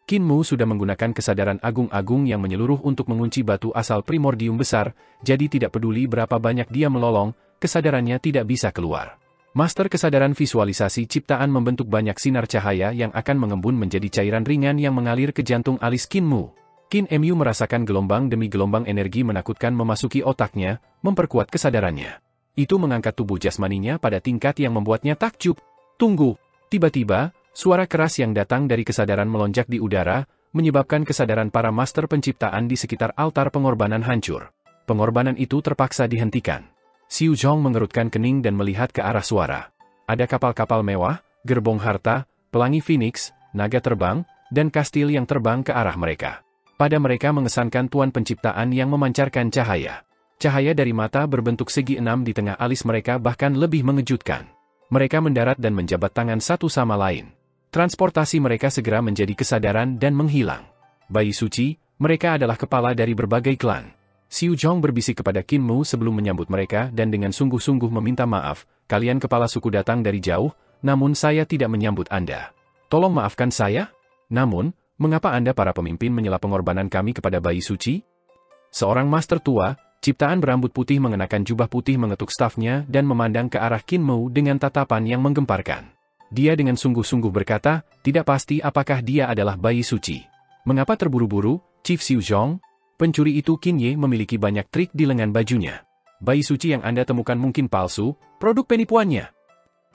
Speaker 1: Qin Mu sudah menggunakan kesadaran agung-agung yang menyeluruh untuk mengunci batu asal primordium besar, jadi tidak peduli berapa banyak dia melolong, kesadarannya tidak bisa keluar. Master kesadaran visualisasi ciptaan membentuk banyak sinar cahaya yang akan mengembun menjadi cairan ringan yang mengalir ke jantung alis Qin Mu. Qin Mu merasakan gelombang demi gelombang energi menakutkan memasuki otaknya, memperkuat kesadarannya. Itu mengangkat tubuh jasmaninya pada tingkat yang membuatnya takjub. Tunggu! Tiba-tiba, suara keras yang datang dari kesadaran melonjak di udara, menyebabkan kesadaran para master penciptaan di sekitar altar pengorbanan hancur. Pengorbanan itu terpaksa dihentikan. Xiu Zhong mengerutkan kening dan melihat ke arah suara. Ada kapal-kapal mewah, gerbong harta, pelangi Phoenix, naga terbang, dan kastil yang terbang ke arah mereka. Pada mereka mengesankan tuan penciptaan yang memancarkan cahaya. Cahaya dari mata berbentuk segi enam di tengah alis mereka bahkan lebih mengejutkan. Mereka mendarat dan menjabat tangan satu sama lain. Transportasi mereka segera menjadi kesadaran dan menghilang. Bayi suci, mereka adalah kepala dari berbagai klan. Xiu Zhong berbisik kepada Qin Mu sebelum menyambut mereka dan dengan sungguh-sungguh meminta maaf, kalian kepala suku datang dari jauh, namun saya tidak menyambut Anda. Tolong maafkan saya? Namun, mengapa Anda para pemimpin menyela pengorbanan kami kepada bayi suci? Seorang master tua, Ciptaan berambut putih mengenakan jubah putih mengetuk stafnya dan memandang ke arah Qin Mu dengan tatapan yang menggemparkan. Dia dengan sungguh-sungguh berkata, tidak pasti apakah dia adalah bayi suci. Mengapa terburu-buru, Chief Xiu Zhong? Pencuri itu Qin Ye memiliki banyak trik di lengan bajunya. Bayi suci yang Anda temukan mungkin palsu, produk penipuannya.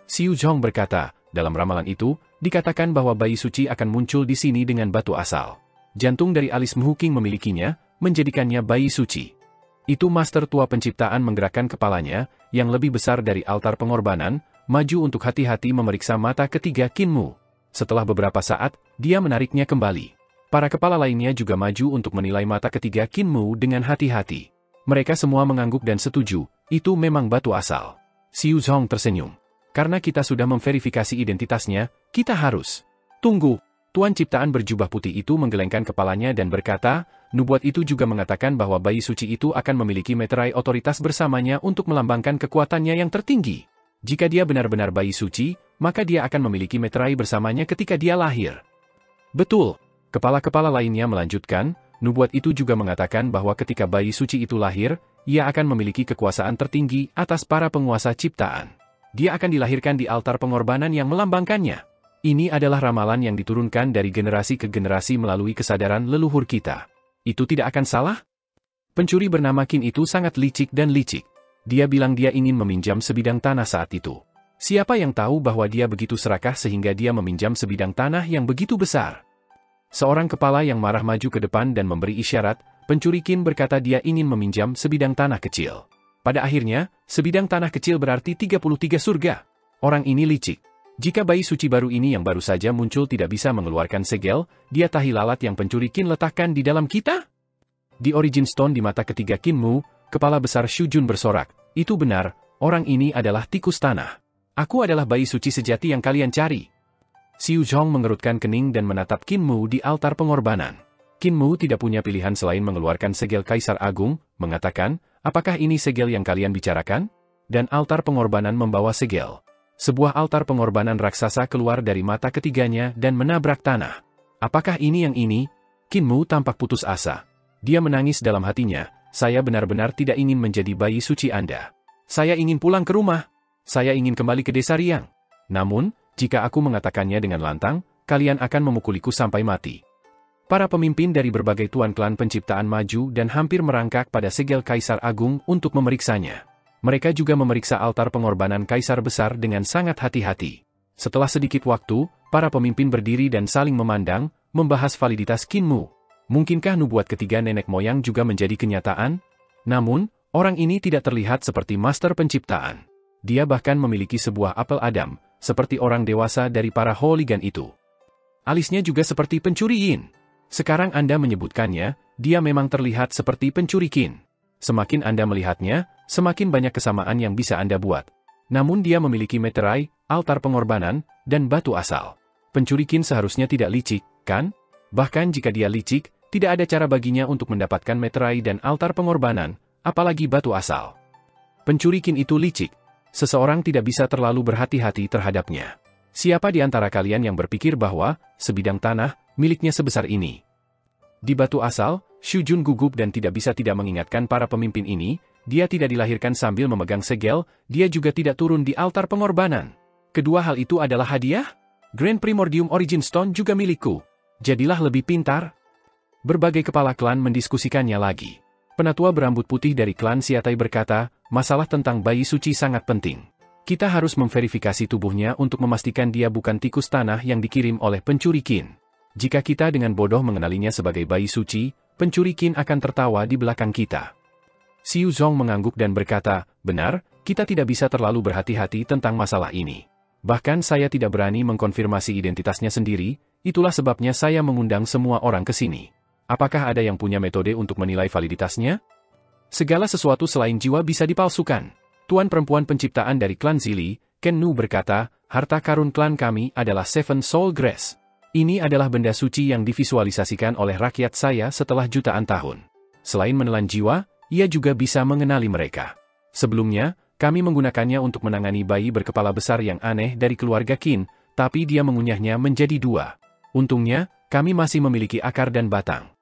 Speaker 1: Xiu Zhong berkata, dalam ramalan itu, dikatakan bahwa bayi suci akan muncul di sini dengan batu asal. Jantung dari alis Mhu Qing memilikinya, menjadikannya bayi suci. Itu master tua penciptaan menggerakkan kepalanya, yang lebih besar dari altar pengorbanan, maju untuk hati-hati memeriksa mata ketiga Qin Mu. Setelah beberapa saat, dia menariknya kembali. Para kepala lainnya juga maju untuk menilai mata ketiga Qin Mu dengan hati-hati. Mereka semua mengangguk dan setuju, itu memang batu asal. Xiu Zhong tersenyum. Karena kita sudah memverifikasi identitasnya, kita harus. Tunggu. Tuan ciptaan berjubah putih itu menggelengkan kepalanya dan berkata, nubuat itu juga mengatakan bahwa bayi suci itu akan memiliki meterai otoritas bersamanya untuk melambangkan kekuatannya yang tertinggi. Jika dia benar-benar bayi suci, maka dia akan memiliki meterai bersamanya ketika dia lahir. Betul. Kepala-kepala lainnya melanjutkan, nubuat itu juga mengatakan bahwa ketika bayi suci itu lahir, ia akan memiliki kekuasaan tertinggi atas para penguasa ciptaan. Dia akan dilahirkan di altar pengorbanan yang melambangkannya. Ini adalah ramalan yang diturunkan dari generasi ke generasi melalui kesadaran leluhur kita. Itu tidak akan salah? Pencuri bernama Qin itu sangat licik dan licik. Dia bilang dia ingin meminjam sebidang tanah saat itu. Siapa yang tahu bahwa dia begitu serakah sehingga dia meminjam sebidang tanah yang begitu besar? Seorang kepala yang marah maju ke depan dan memberi isyarat, pencuri Qin berkata dia ingin meminjam sebidang tanah kecil. Pada akhirnya, sebidang tanah kecil berarti 33 surga. Orang ini licik. Jika bayi suci baru ini yang baru saja muncul tidak bisa mengeluarkan segel, dia tahi lalat yang pencuri Qin letakkan di dalam kita? Di Origin Stone di mata ketiga Qin Mu, kepala besar Shu Jun bersorak, itu benar, orang ini adalah tikus tanah. Aku adalah bayi suci sejati yang kalian cari. Xiu Zhong mengerutkan kening dan menatap Qin Mu di altar pengorbanan. Qin Mu tidak punya pilihan selain mengeluarkan segel Kaisar Agung, mengatakan, apakah ini segel yang kalian bicarakan? Dan altar pengorbanan membawa segel. Sebuah altar pengorbanan raksasa keluar dari mata ketiganya dan menabrak tanah. Apakah ini yang ini? Qin Mu tampak putus asa. Dia menangis dalam hatinya, saya benar-benar tidak ingin menjadi bayi suci Anda. Saya ingin pulang ke rumah. Saya ingin kembali ke desa Riang. Namun, jika aku mengatakannya dengan lantang, kalian akan memukuliku sampai mati. Para pemimpin dari berbagai tuan klan penciptaan maju dan hampir merangkak pada segel Kaisar Agung untuk memeriksanya. Mereka juga memeriksa altar pengorbanan Kaisar Besar dengan sangat hati-hati. Setelah sedikit waktu, para pemimpin berdiri dan saling memandang, membahas validitas Qin Mu. Mungkinkah nubuat ketiga nenek moyang juga menjadi kenyataan? Namun, orang ini tidak terlihat seperti master penciptaan. Dia bahkan memiliki sebuah apel Adam, seperti orang dewasa dari para hooligan itu. Alisnya juga seperti pencuri Yin. Sekarang Anda menyebutkannya, dia memang terlihat seperti pencuri Qin. Semakin Anda melihatnya, semakin banyak kesamaan yang bisa Anda buat. Namun dia memiliki meterai, altar pengorbanan, dan batu asal. Pencuri Qin seharusnya tidak licik, kan? Bahkan jika dia licik, tidak ada cara baginya untuk mendapatkan meterai dan altar pengorbanan, apalagi batu asal. Pencuri Qin itu licik. Seseorang tidak bisa terlalu berhati-hati terhadapnya. Siapa di antara kalian yang berpikir bahwa sebidang tanah miliknya sebesar ini? Di batu asal, Shu Jun gugup dan tidak bisa tidak mengingatkan para pemimpin ini, dia tidak dilahirkan sambil memegang segel, dia juga tidak turun di altar pengorbanan. Kedua hal itu adalah hadiah? Grand Primordium Origin Stone juga milikku. Jadilah lebih pintar. Berbagai kepala klan mendiskusikannya lagi. Penatua berambut putih dari klan Siatai berkata, masalah tentang bayi suci sangat penting. Kita harus memverifikasi tubuhnya untuk memastikan dia bukan tikus tanah yang dikirim oleh pencuri Qin. Jika kita dengan bodoh mengenalinya sebagai bayi suci, pencuri Qin akan tertawa di belakang kita. Xiu Zhong mengangguk dan berkata, benar, kita tidak bisa terlalu berhati-hati tentang masalah ini. Bahkan saya tidak berani mengkonfirmasi identitasnya sendiri, itulah sebabnya saya mengundang semua orang ke sini. Apakah ada yang punya metode untuk menilai validitasnya? Segala sesuatu selain jiwa bisa dipalsukan. Tuan perempuan penciptaan dari klan Zili, Ken Nu berkata, harta karun klan kami adalah Seven Soul Grace. Ini adalah benda suci yang divisualisasikan oleh rakyat saya setelah jutaan tahun. Selain menelan jiwa, ia juga bisa mengenali mereka. Sebelumnya, kami menggunakannya untuk menangani bayi berkepala besar yang aneh dari keluarga Qin, tapi dia mengunyahnya menjadi dua. Untungnya, kami masih memiliki akar dan batang.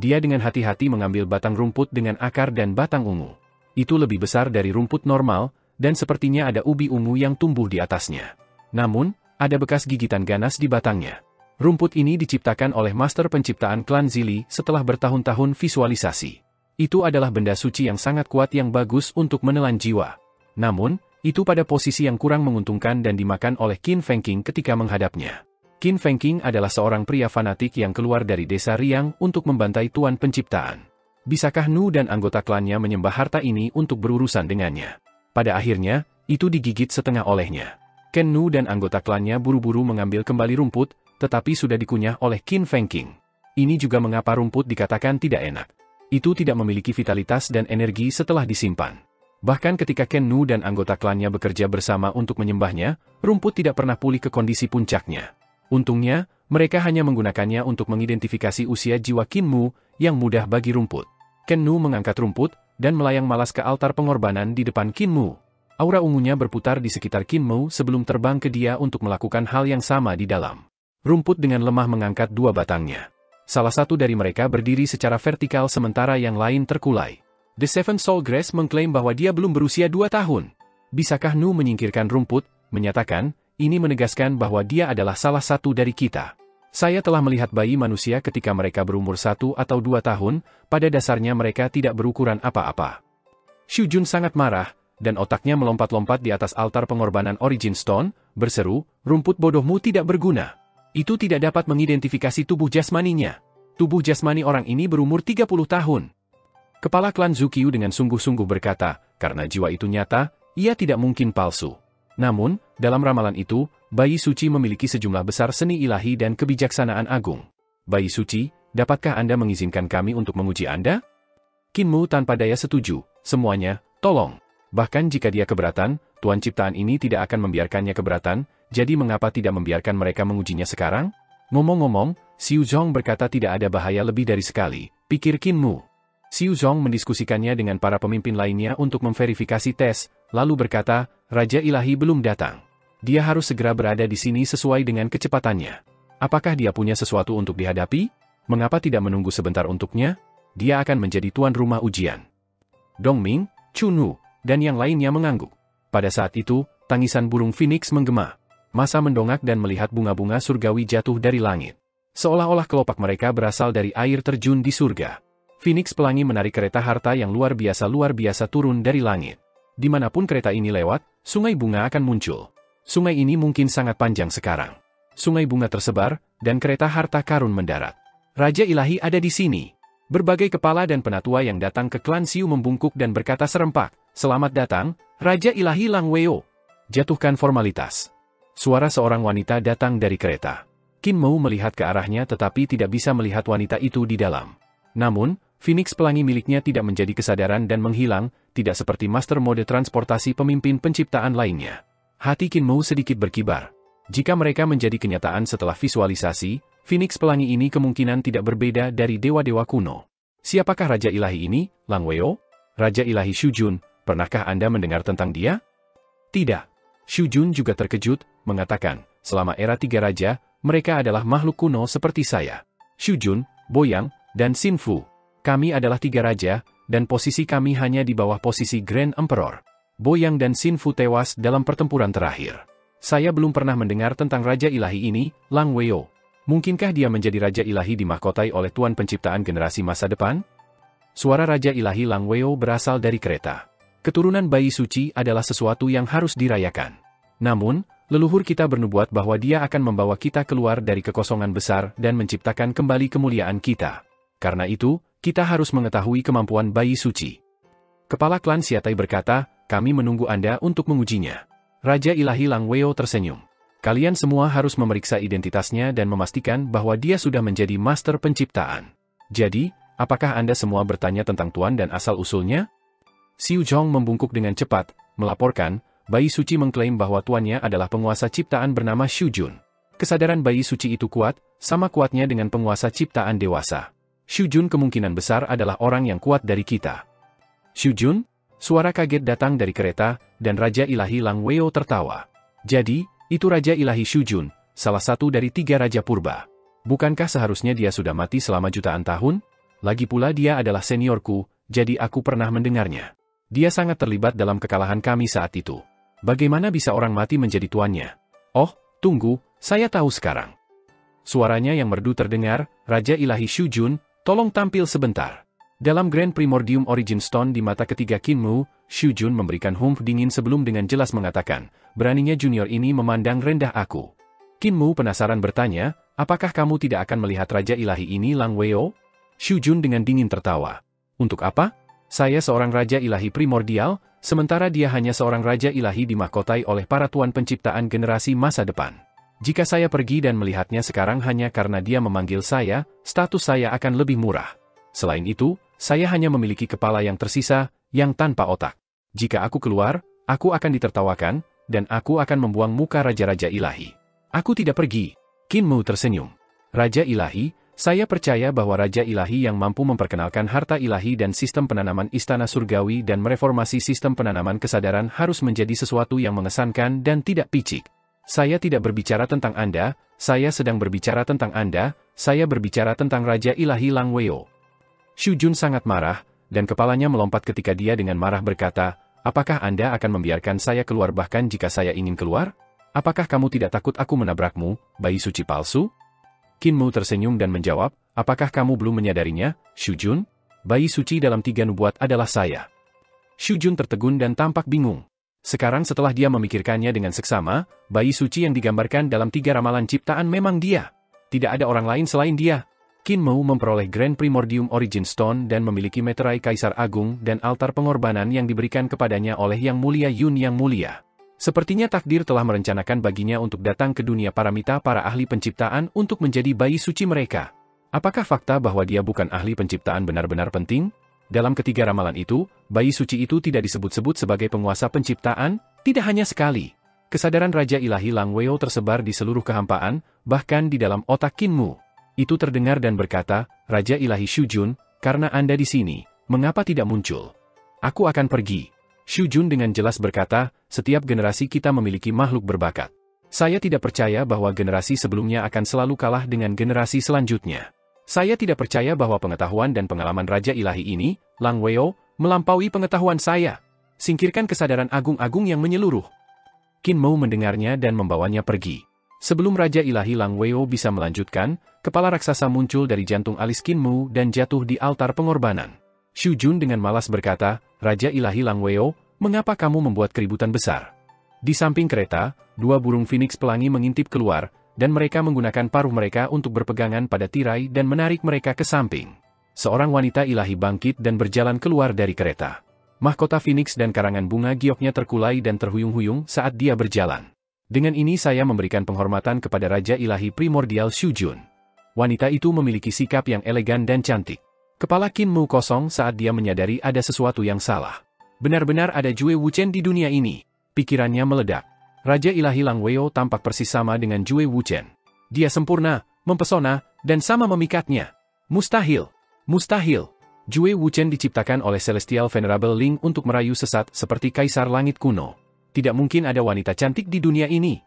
Speaker 1: Dia dengan hati-hati mengambil batang rumput dengan akar dan batang ungu. Itu lebih besar dari rumput normal, dan sepertinya ada ubi ungu yang tumbuh di atasnya. Namun, ada bekas gigitan ganas di batangnya. Rumput ini diciptakan oleh master penciptaan klan Zili setelah bertahun-tahun visualisasi. Itu adalah benda suci yang sangat kuat yang bagus untuk menelan jiwa. Namun, itu pada posisi yang kurang menguntungkan dan dimakan oleh Qin Fengqing ketika menghadapnya. Qin Fengqing adalah seorang pria fanatik yang keluar dari desa Riang untuk membantai Tuan Penciptaan. Bisakah Nu dan anggota klannya menyembah harta ini untuk berurusan dengannya? Pada akhirnya, itu digigit setengah olehnya. Ken Nu dan anggota klannya buru-buru mengambil kembali rumput, tetapi sudah dikunyah oleh Qin Fengqing. Ini juga mengapa rumput dikatakan tidak enak. Itu tidak memiliki vitalitas dan energi setelah disimpan. Bahkan ketika Ken Nu dan anggota klannya bekerja bersama untuk menyembahnya, rumput tidak pernah pulih ke kondisi puncaknya. Untungnya, mereka hanya menggunakannya untuk mengidentifikasi usia jiwa Qin Mu yang mudah bagi rumput. Ken Nu mengangkat rumput dan melayang malas ke altar pengorbanan di depan Qin Mu. Aura ungunya berputar di sekitar Qin Mu sebelum terbang ke dia untuk melakukan hal yang sama di dalam. Rumput dengan lemah mengangkat dua batangnya. Salah satu dari mereka berdiri secara vertikal sementara yang lain terkulai. The Seven Soul Grace mengklaim bahwa dia belum berusia 2 tahun. Bisakah Nu menyingkirkan rumput, menyatakan, ini menegaskan bahwa dia adalah salah satu dari kita. Saya telah melihat bayi manusia ketika mereka berumur 1 atau 2 tahun, pada dasarnya mereka tidak berukuran apa-apa. Xu Jun sangat marah, dan otaknya melompat-lompat di atas altar pengorbanan Origin Stone, berseru, rumput bodohmu tidak berguna. Itu tidak dapat mengidentifikasi tubuh jasmaninya. Tubuh jasmani orang ini berumur 30 tahun. Kepala klan Zukyu dengan sungguh-sungguh berkata, karena jiwa itu nyata, ia tidak mungkin palsu. Namun, dalam ramalan itu, bayi suci memiliki sejumlah besar seni ilahi dan kebijaksanaan agung. Bayi suci, dapatkah Anda mengizinkan kami untuk menguji Anda? Qin Mu tanpa daya setuju, semuanya, tolong. Bahkan jika dia keberatan, Tuan Ciptaan ini tidak akan membiarkannya keberatan, jadi mengapa tidak membiarkan mereka mengujinya sekarang? Ngomong-ngomong, Xiu Zhong berkata tidak ada bahaya lebih dari sekali, pikir Qin Mu. Xiu Zhong mendiskusikannya dengan para pemimpin lainnya untuk memverifikasi tes, lalu berkata, Raja Ilahi belum datang. Dia harus segera berada di sini sesuai dengan kecepatannya. Apakah dia punya sesuatu untuk dihadapi? Mengapa tidak menunggu sebentar untuknya? Dia akan menjadi tuan rumah ujian. Dong Ming, Chu Nu, dan yang lainnya mengangguk. Pada saat itu, tangisan burung Phoenix menggema. Masa mendongak dan melihat bunga-bunga surgawi jatuh dari langit. Seolah-olah kelopak mereka berasal dari air terjun di surga. Phoenix Pelangi menarik kereta harta yang luar biasa turun dari langit. Dimanapun kereta ini lewat, sungai bunga akan muncul. Sungai ini mungkin sangat panjang sekarang. Sungai bunga tersebar, dan kereta harta karun mendarat. Raja Ilahi ada di sini. Berbagai kepala dan penatua yang datang ke klan Xiu membungkuk dan berkata serempak, selamat datang, Raja Ilahi Lang Weo. Jatuhkan formalitas. Suara seorang wanita datang dari kereta. Qin Mu melihat ke arahnya tetapi tidak bisa melihat wanita itu di dalam. Namun, Phoenix Pelangi miliknya tidak menjadi kesadaran dan menghilang, tidak seperti master mode transportasi pemimpin penciptaan lainnya. Hati Qin Mu sedikit berkibar. Jika mereka menjadi kenyataan setelah visualisasi, Phoenix Pelangi ini kemungkinan tidak berbeda dari dewa-dewa kuno. Siapakah Raja Ilahi ini, Lang Weo? Raja Ilahi Xu Jun, pernahkah Anda mendengar tentang dia? Tidak. Xu Jun juga terkejut, mengatakan, selama era 3 raja, mereka adalah makhluk kuno seperti saya. Xu Jun, Boyang, dan Xin Fu. Kami adalah 3 raja, dan posisi kami hanya di bawah posisi Grand Emperor. Boyang dan Xin Fu tewas dalam pertempuran terakhir. Saya belum pernah mendengar tentang Raja Ilahi ini, Lang Weo. Mungkinkah dia menjadi Raja Ilahi dimahkotai oleh Tuan Penciptaan generasi masa depan? Suara Raja Ilahi Lang Weo berasal dari kereta. Keturunan bayi suci adalah sesuatu yang harus dirayakan. Namun, leluhur kita bernubuat bahwa dia akan membawa kita keluar dari kekosongan besar dan menciptakan kembali kemuliaan kita. Karena itu, kita harus mengetahui kemampuan bayi suci. Kepala klan Siatai berkata, kami menunggu Anda untuk mengujinya. Raja Ilahi Lang Weo tersenyum. Kalian semua harus memeriksa identitasnya dan memastikan bahwa dia sudah menjadi master penciptaan. Jadi, apakah Anda semua bertanya tentang tuan dan asal-usulnya? Xiu Zhong membungkuk dengan cepat, melaporkan, bayi suci mengklaim bahwa tuannya adalah penguasa ciptaan bernama Xu Jun. Kesadaran bayi suci itu kuat, sama kuatnya dengan penguasa ciptaan dewasa. Xu Jun kemungkinan besar adalah orang yang kuat dari kita. Xu Jun? Suara kaget datang dari kereta, dan Raja Ilahi Lang Weo tertawa. Jadi, itu Raja Ilahi Xu Jun, salah satu dari 3 raja purba. Bukankah seharusnya dia sudah mati selama jutaan tahun? Lagi pula dia adalah seniorku, jadi aku pernah mendengarnya. Dia sangat terlibat dalam kekalahan kami saat itu. Bagaimana bisa orang mati menjadi tuannya? Oh, tunggu, saya tahu sekarang. Suaranya yang merdu terdengar, Raja Ilahi Shujun, tolong tampil sebentar. Dalam Grand Primordium Origin Stone di mata ketiga Kinmu, Shujun memberikan humf dingin sebelum dengan jelas mengatakan, beraninya junior ini memandang rendah aku. Kinmu penasaran bertanya, apakah kamu tidak akan melihat Raja Ilahi ini Lang Weo? Shujun dengan dingin tertawa. Untuk apa? Saya seorang Raja Ilahi primordial, sementara dia hanya seorang Raja Ilahi dimahkotai oleh para tuan penciptaan generasi masa depan. Jika saya pergi dan melihatnya sekarang hanya karena dia memanggil saya, status saya akan lebih murah. Selain itu, saya hanya memiliki kepala yang tersisa, yang tanpa otak. Jika aku keluar, aku akan ditertawakan, dan aku akan membuang muka Raja-Raja Ilahi. Aku tidak pergi. Kinmu tersenyum. Raja Ilahi, saya percaya bahwa Raja Ilahi yang mampu memperkenalkan harta ilahi dan sistem penanaman istana surgawi dan mereformasi sistem penanaman kesadaran harus menjadi sesuatu yang mengesankan dan tidak picik. Saya tidak berbicara tentang Anda, saya sedang berbicara tentang Anda, saya berbicara tentang Raja Ilahi Lang Weo. Shujun sangat marah, dan kepalanya melompat ketika dia dengan marah berkata, apakah Anda akan membiarkan saya keluar bahkan jika saya ingin keluar? Apakah kamu tidak takut aku menabrakmu, bayi suci palsu? Kinmu tersenyum dan menjawab, apakah kamu belum menyadarinya, Shujun? Bayi suci dalam 3 nubuat adalah saya. Shujun tertegun dan tampak bingung. Sekarang setelah dia memikirkannya dengan seksama, bayi suci yang digambarkan dalam 3 ramalan ciptaan memang dia. Tidak ada orang lain selain dia. Kinmu memperoleh Grand Primordium Origin Stone dan memiliki meterai Kaisar Agung dan altar pengorbanan yang diberikan kepadanya oleh Yang Mulia Yun Yang Mulia. Sepertinya takdir telah merencanakan baginya untuk datang ke dunia paramita para ahli penciptaan untuk menjadi bayi suci mereka. Apakah fakta bahwa dia bukan ahli penciptaan benar-benar penting? Dalam ketiga ramalan itu, bayi suci itu tidak disebut-sebut sebagai penguasa penciptaan, tidak hanya sekali. Kesadaran Raja Ilahi Lang Weo tersebar di seluruh kehampaan, bahkan di dalam otak Kinmu. Itu terdengar dan berkata, Raja Ilahi Shujun, karena Anda di sini, mengapa tidak muncul? Aku akan pergi. Shujun dengan jelas berkata, setiap generasi kita memiliki makhluk berbakat. Saya tidak percaya bahwa generasi sebelumnya akan selalu kalah dengan generasi selanjutnya. Saya tidak percaya bahwa pengetahuan dan pengalaman Raja Ilahi ini, Lang Weo, melampaui pengetahuan saya. Singkirkan kesadaran agung-agung yang menyeluruh. Kinmu mendengarnya dan membawanya pergi. Sebelum Raja Ilahi Lang Weo bisa melanjutkan, kepala raksasa muncul dari jantung alis Kinmu dan jatuh di altar pengorbanan. Shujun dengan malas berkata, Raja Ilahi Lang Weo, mengapa kamu membuat keributan besar? Di samping kereta, 2 burung phoenix pelangi mengintip keluar, dan mereka menggunakan paruh mereka untuk berpegangan pada tirai dan menarik mereka ke samping. Seorang wanita ilahi bangkit dan berjalan keluar dari kereta. Mahkota phoenix dan karangan bunga gioknya terkulai dan terhuyung-huyung saat dia berjalan. Dengan ini saya memberikan penghormatan kepada Raja Ilahi Primordial Shujun. Wanita itu memiliki sikap yang elegan dan cantik. Kepala Kinmu kosong saat dia menyadari ada sesuatu yang salah. Benar-benar ada Jue Wuchen di dunia ini. Pikirannya meledak. Raja Ilahi Lang Weo tampak persis sama dengan Jue Wuchen. Dia sempurna, mempesona, dan sama memikatnya. Mustahil. Mustahil. Jue Wuchen diciptakan oleh Celestial Venerable Ling untuk merayu sesat seperti Kaisar Langit kuno. Tidak mungkin ada wanita cantik di dunia ini.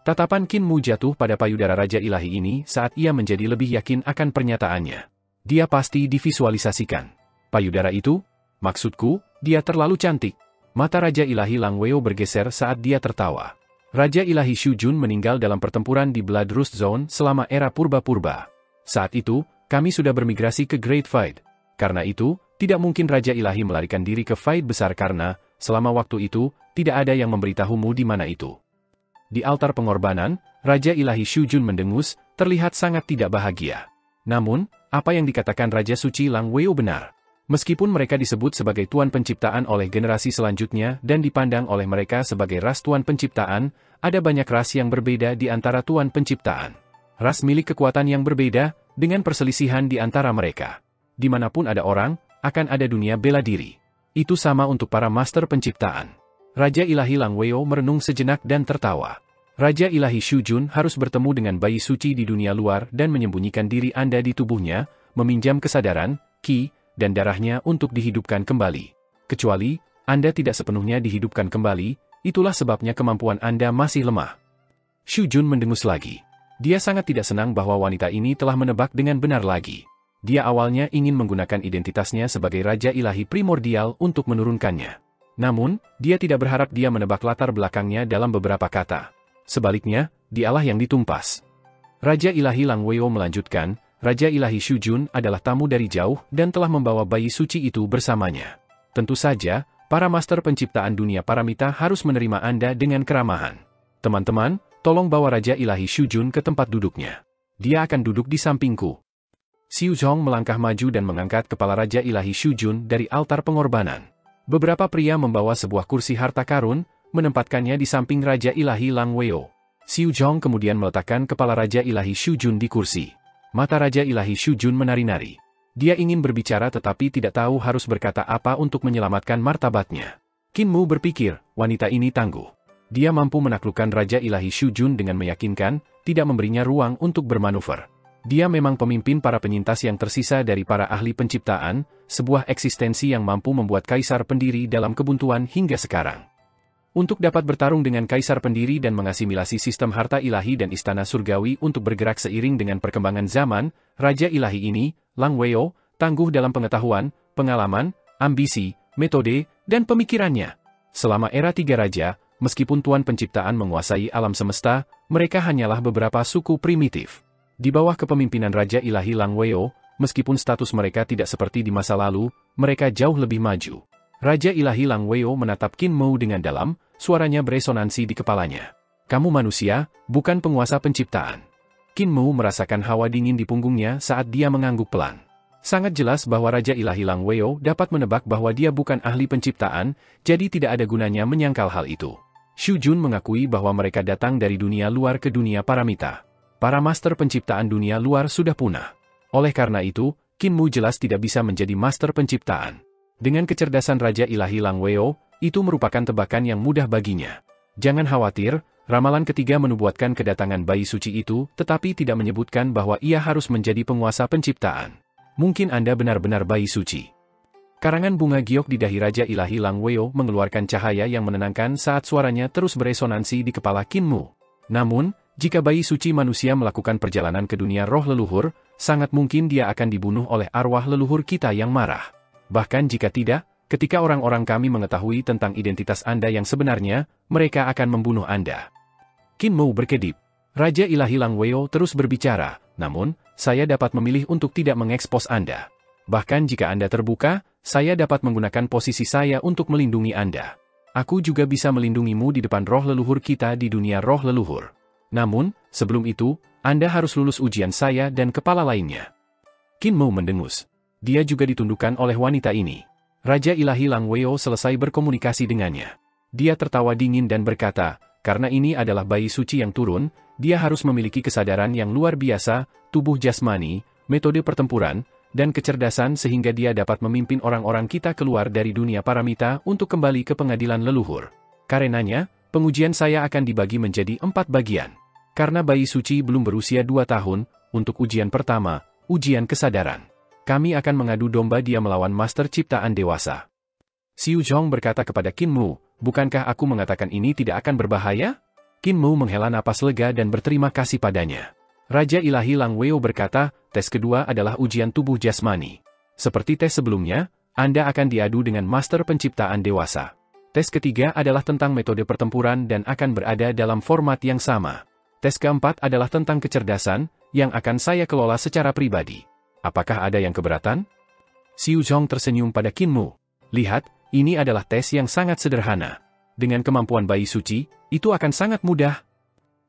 Speaker 1: Tatapan Kinmu jatuh pada payudara Raja Ilahi ini saat ia menjadi lebih yakin akan pernyataannya. Dia pasti divisualisasikan. Payudara itu? Maksudku, dia terlalu cantik. Mata Raja Ilahi Lang Weo bergeser saat dia tertawa. Raja Ilahi Shujun meninggal dalam pertempuran di Blood Rust Zone selama era purba-purba. Saat itu, kami sudah bermigrasi ke Great Fight. Karena itu, tidak mungkin Raja Ilahi melarikan diri ke fight besar karena, selama waktu itu, tidak ada yang memberitahumu di mana itu. Di altar pengorbanan, Raja Ilahi Shujun mendengus, terlihat sangat tidak bahagia. Namun, apa yang dikatakan Raja Suci Lang Weo benar. Meskipun mereka disebut sebagai Tuan Penciptaan oleh generasi selanjutnya dan dipandang oleh mereka sebagai ras Tuan Penciptaan, ada banyak ras yang berbeda di antara Tuan Penciptaan. Ras milik kekuatan yang berbeda, dengan perselisihan di antara mereka. Dimanapun ada orang, akan ada dunia bela diri. Itu sama untuk para Master Penciptaan. Raja Ilahi Lang Weo merenung sejenak dan tertawa. Raja Ilahi Shujun harus bertemu dengan bayi suci di dunia luar dan menyembunyikan diri Anda di tubuhnya, meminjam kesadaran, ki, dan darahnya untuk dihidupkan kembali. Kecuali, Anda tidak sepenuhnya dihidupkan kembali, itulah sebabnya kemampuan Anda masih lemah. Shujun mendengus lagi. Dia sangat tidak senang bahwa wanita ini telah menebak dengan benar lagi. Dia awalnya ingin menggunakan identitasnya sebagai Raja Ilahi Primordial untuk menurunkannya. Namun, dia tidak berharap dia menebak latar belakangnya dalam beberapa kata. Sebaliknya, dialah yang ditumpas. Raja Ilahi Lang Weo melanjutkan, Raja Ilahi Shujun adalah tamu dari jauh dan telah membawa bayi suci itu bersamanya. Tentu saja, para master penciptaan dunia paramita harus menerima Anda dengan keramahan. Teman-teman, tolong bawa Raja Ilahi Shujun ke tempat duduknya. Dia akan duduk di sampingku. Xiu Zhong melangkah maju dan mengangkat kepala Raja Ilahi Shujun dari altar pengorbanan. Beberapa pria membawa sebuah kursi harta karun, menempatkannya di samping Raja Ilahi Lang Weo. Xiu Zhong kemudian meletakkan kepala Raja Ilahi Shujun di kursi. Mata Raja Ilahi Shujun menari-nari. Dia ingin berbicara tetapi tidak tahu harus berkata apa untuk menyelamatkan martabatnya. Qin Mu berpikir, wanita ini tangguh. Dia mampu menaklukkan Raja Ilahi Shujun dengan meyakinkan, tidak memberinya ruang untuk bermanuver. Dia memang pemimpin para penyintas yang tersisa dari para ahli penciptaan, sebuah eksistensi yang mampu membuat kaisar pendiri dalam kebuntuan hingga sekarang. Untuk dapat bertarung dengan kaisar pendiri dan mengasimilasi sistem harta ilahi dan istana surgawi untuk bergerak seiring dengan perkembangan zaman, Raja Ilahi ini, Lang Weo, tangguh dalam pengetahuan, pengalaman, ambisi, metode, dan pemikirannya. Selama era Tiga Raja, meskipun Tuan Penciptaan menguasai alam semesta, mereka hanyalah beberapa suku primitif. Di bawah kepemimpinan Raja Ilahi Lang Weo, meskipun status mereka tidak seperti di masa lalu, mereka jauh lebih maju. Raja Ilahi Lang Weo menatap Qin Mu dengan dalam, suaranya beresonansi di kepalanya. Kamu manusia, bukan penguasa penciptaan. Qin Mu merasakan hawa dingin di punggungnya saat dia mengangguk pelan. Sangat jelas bahwa Raja Ilahi Lang Weo dapat menebak bahwa dia bukan ahli penciptaan, jadi tidak ada gunanya menyangkal hal itu. Shujun mengakui bahwa mereka datang dari dunia luar ke dunia paramita. Para master penciptaan dunia luar sudah punah. Oleh karena itu, Qin Mu jelas tidak bisa menjadi master penciptaan. Dengan kecerdasan Raja Ilahi Lang Weo, itu merupakan tebakan yang mudah baginya. Jangan khawatir, ramalan ketiga menubuatkan kedatangan bayi suci itu, tetapi tidak menyebutkan bahwa ia harus menjadi penguasa penciptaan. Mungkin Anda benar-benar bayi suci. Karangan bunga giok di dahi Raja Ilahi Lang Weo mengeluarkan cahaya yang menenangkan saat suaranya terus beresonansi di kepala Qin Mu. Namun, jika bayi suci manusia melakukan perjalanan ke dunia roh leluhur, sangat mungkin dia akan dibunuh oleh arwah leluhur kita yang marah. Bahkan jika tidak, ketika orang-orang kami mengetahui tentang identitas Anda yang sebenarnya, mereka akan membunuh Anda. Qin Mu berkedip. Raja Ilahi Lang Weo terus berbicara, namun, saya dapat memilih untuk tidak mengekspos Anda. Bahkan jika Anda terbuka, saya dapat menggunakan posisi saya untuk melindungi Anda. Aku juga bisa melindungimu di depan roh leluhur kita di dunia roh leluhur. Namun, sebelum itu, Anda harus lulus ujian saya dan kepala lainnya. Qin Mu mendengus. Dia juga ditundukkan oleh wanita ini. Raja Ilahi Lang Weo selesai berkomunikasi dengannya. Dia tertawa dingin dan berkata, karena ini adalah bayi suci yang turun, dia harus memiliki kesadaran yang luar biasa, tubuh jasmani, metode pertempuran, dan kecerdasan sehingga dia dapat memimpin orang-orang kita keluar dari dunia paramita untuk kembali ke pengadilan leluhur. Karenanya, pengujian saya akan dibagi menjadi 4 bagian. Karena bayi suci belum berusia 2 tahun, untuk ujian pertama, ujian kesadaran. Kami akan mengadu domba dia melawan master ciptaan dewasa. Xiu Zhong berkata kepada Qin Mu, bukankah aku mengatakan ini tidak akan berbahaya? Qin Mu menghela napas lega dan berterima kasih padanya. Raja Ilahi Lang Weo berkata, tes kedua adalah ujian tubuh jasmani. Seperti tes sebelumnya, Anda akan diadu dengan master penciptaan dewasa. Tes ketiga adalah tentang metode pertempuran dan akan berada dalam format yang sama. Tes keempat adalah tentang kecerdasan, yang akan saya kelola secara pribadi. Apakah ada yang keberatan? Xiu Zhong tersenyum pada Qin Mu. Lihat, ini adalah tes yang sangat sederhana. Dengan kemampuan bayi suci, itu akan sangat mudah.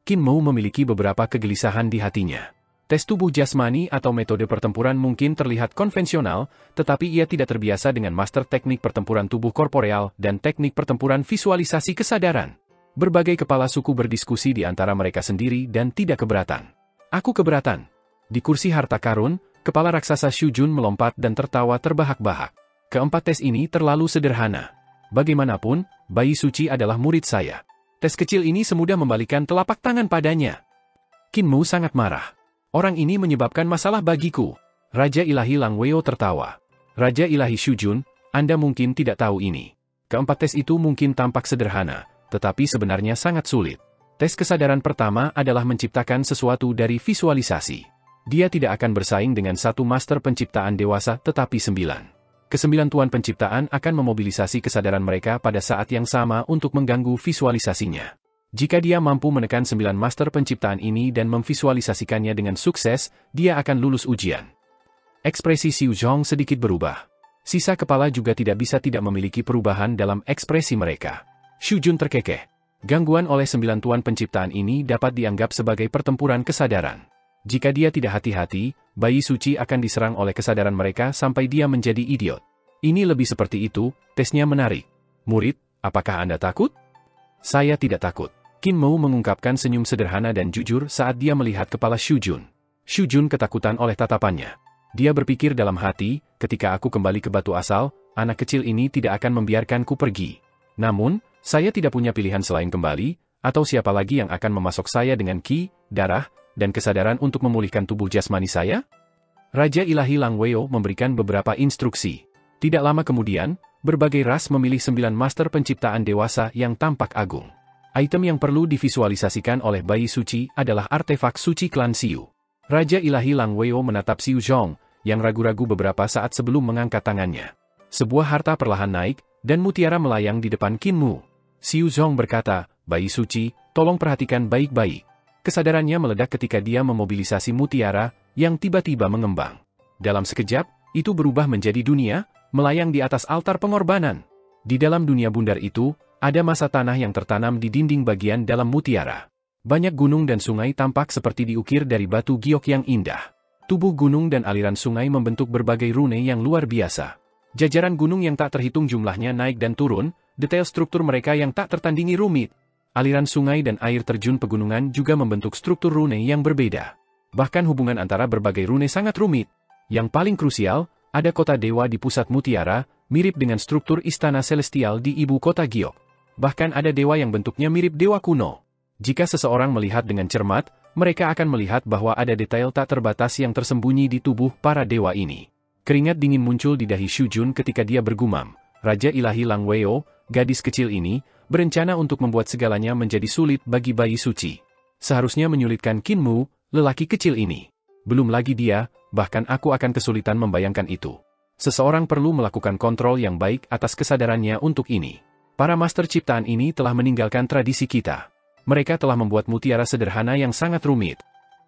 Speaker 1: Qin Mu memiliki beberapa kegelisahan di hatinya. Tes tubuh jasmani atau metode pertempuran mungkin terlihat konvensional, tetapi ia tidak terbiasa dengan master teknik pertempuran tubuh korporeal dan teknik pertempuran visualisasi kesadaran. Berbagai kepala suku berdiskusi di antara mereka sendiri dan tidak keberatan. Aku keberatan. Di kursi harta karun, kepala raksasa Shujun melompat dan tertawa terbahak-bahak. Keempat tes ini terlalu sederhana. Bagaimanapun, bayi suci adalah murid saya. Tes kecil ini semudah membalikan telapak tangan padanya. Qin Mu sangat marah. Orang ini menyebabkan masalah bagiku. Raja Ilahi Lang Weo tertawa. Raja Ilahi Shujun, Anda mungkin tidak tahu ini. Keempat tes itu mungkin tampak sederhana, tetapi sebenarnya sangat sulit. Tes kesadaran pertama adalah menciptakan sesuatu dari visualisasi. Dia tidak akan bersaing dengan satu master penciptaan dewasa tetapi 9. Kesembilan tuan penciptaan akan memobilisasi kesadaran mereka pada saat yang sama untuk mengganggu visualisasinya. Jika dia mampu menekan 9 master penciptaan ini dan memvisualisasikannya dengan sukses, dia akan lulus ujian. Ekspresi Xiu Zhong sedikit berubah. Sisa kepala juga tidak bisa tidak memiliki perubahan dalam ekspresi mereka. Xu Jun terkekeh. Gangguan oleh 9 tuan penciptaan ini dapat dianggap sebagai pertempuran kesadaran. Jika dia tidak hati-hati, bayi suci akan diserang oleh kesadaran mereka sampai dia menjadi idiot. Ini lebih seperti itu, tesnya menarik. Murid, apakah Anda takut? Saya tidak takut. Qin Mo mengungkapkan senyum sederhana dan jujur saat dia melihat kepala Xu Jun. Xu Jun ketakutan oleh tatapannya. Dia berpikir dalam hati, ketika aku kembali ke batu asal, anak kecil ini tidak akan membiarkanku pergi. Namun, saya tidak punya pilihan selain kembali, atau siapa lagi yang akan memasok saya dengan qi, darah, dan kesadaran untuk memulihkan tubuh jasmani saya? Raja Ilahi Lang Weo memberikan beberapa instruksi. Tidak lama kemudian, berbagai ras memilih 9 master penciptaan dewasa yang tampak agung. Item yang perlu divisualisasikan oleh bayi suci adalah artefak suci klan Xiu. Raja Ilahi Lang Weo menatap Xiu Zhong, yang ragu-ragu beberapa saat sebelum mengangkat tangannya. Sebuah harta perlahan naik, dan mutiara melayang di depan Qin Mo. Xiu Zhong berkata, bayi suci, tolong perhatikan baik-baik. Kesadarannya meledak ketika dia memobilisasi mutiara, yang tiba-tiba mengembang. Dalam sekejap, itu berubah menjadi dunia, melayang di atas altar pengorbanan. Di dalam dunia bundar itu, ada masa tanah yang tertanam di dinding bagian dalam mutiara. Banyak gunung dan sungai tampak seperti diukir dari batu giok yang indah. Tubuh gunung dan aliran sungai membentuk berbagai rune yang luar biasa. Jajaran gunung yang tak terhitung jumlahnya naik dan turun, detail struktur mereka yang tak tertandingi rumit. Aliran sungai dan air terjun pegunungan juga membentuk struktur rune yang berbeda. Bahkan hubungan antara berbagai rune sangat rumit. Yang paling krusial, ada kota dewa di pusat mutiara, mirip dengan struktur istana celestial di ibu kota Giok. Bahkan ada dewa yang bentuknya mirip dewa kuno. Jika seseorang melihat dengan cermat, mereka akan melihat bahwa ada detail tak terbatas yang tersembunyi di tubuh para dewa ini. Keringat dingin muncul di dahi Xu Jun ketika dia bergumam. Raja Ilahi Lang Weo, gadis kecil ini, berencana untuk membuat segalanya menjadi sulit bagi bayi suci. Seharusnya menyulitkan Qin Mo, lelaki kecil ini. Belum lagi dia, bahkan aku akan kesulitan membayangkan itu. Seseorang perlu melakukan kontrol yang baik atas kesadarannya untuk ini. Para master ciptaan ini telah meninggalkan tradisi kita. Mereka telah membuat mutiara sederhana yang sangat rumit.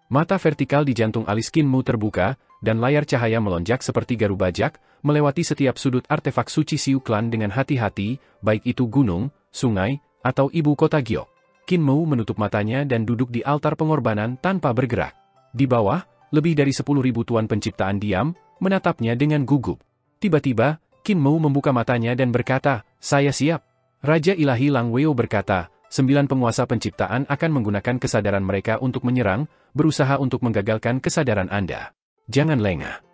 Speaker 1: Mata vertikal di jantung alis Qin Mo terbuka, dan layar cahaya melonjak seperti garu bajak, melewati setiap sudut artefak suci Xiu Clan dengan hati-hati, baik itu gunung, sungai, atau ibu kota Giok. Qin Mo menutup matanya dan duduk di altar pengorbanan tanpa bergerak. Di bawah, lebih dari 10.000 tuan penciptaan diam, menatapnya dengan gugup. Tiba-tiba, Qin Mo membuka matanya dan berkata, saya siap. Raja Ilahi Lang Weo berkata, 9 penguasa penciptaan akan menggunakan kesadaran mereka untuk menyerang, berusaha untuk menggagalkan kesadaran Anda. Jangan lengah.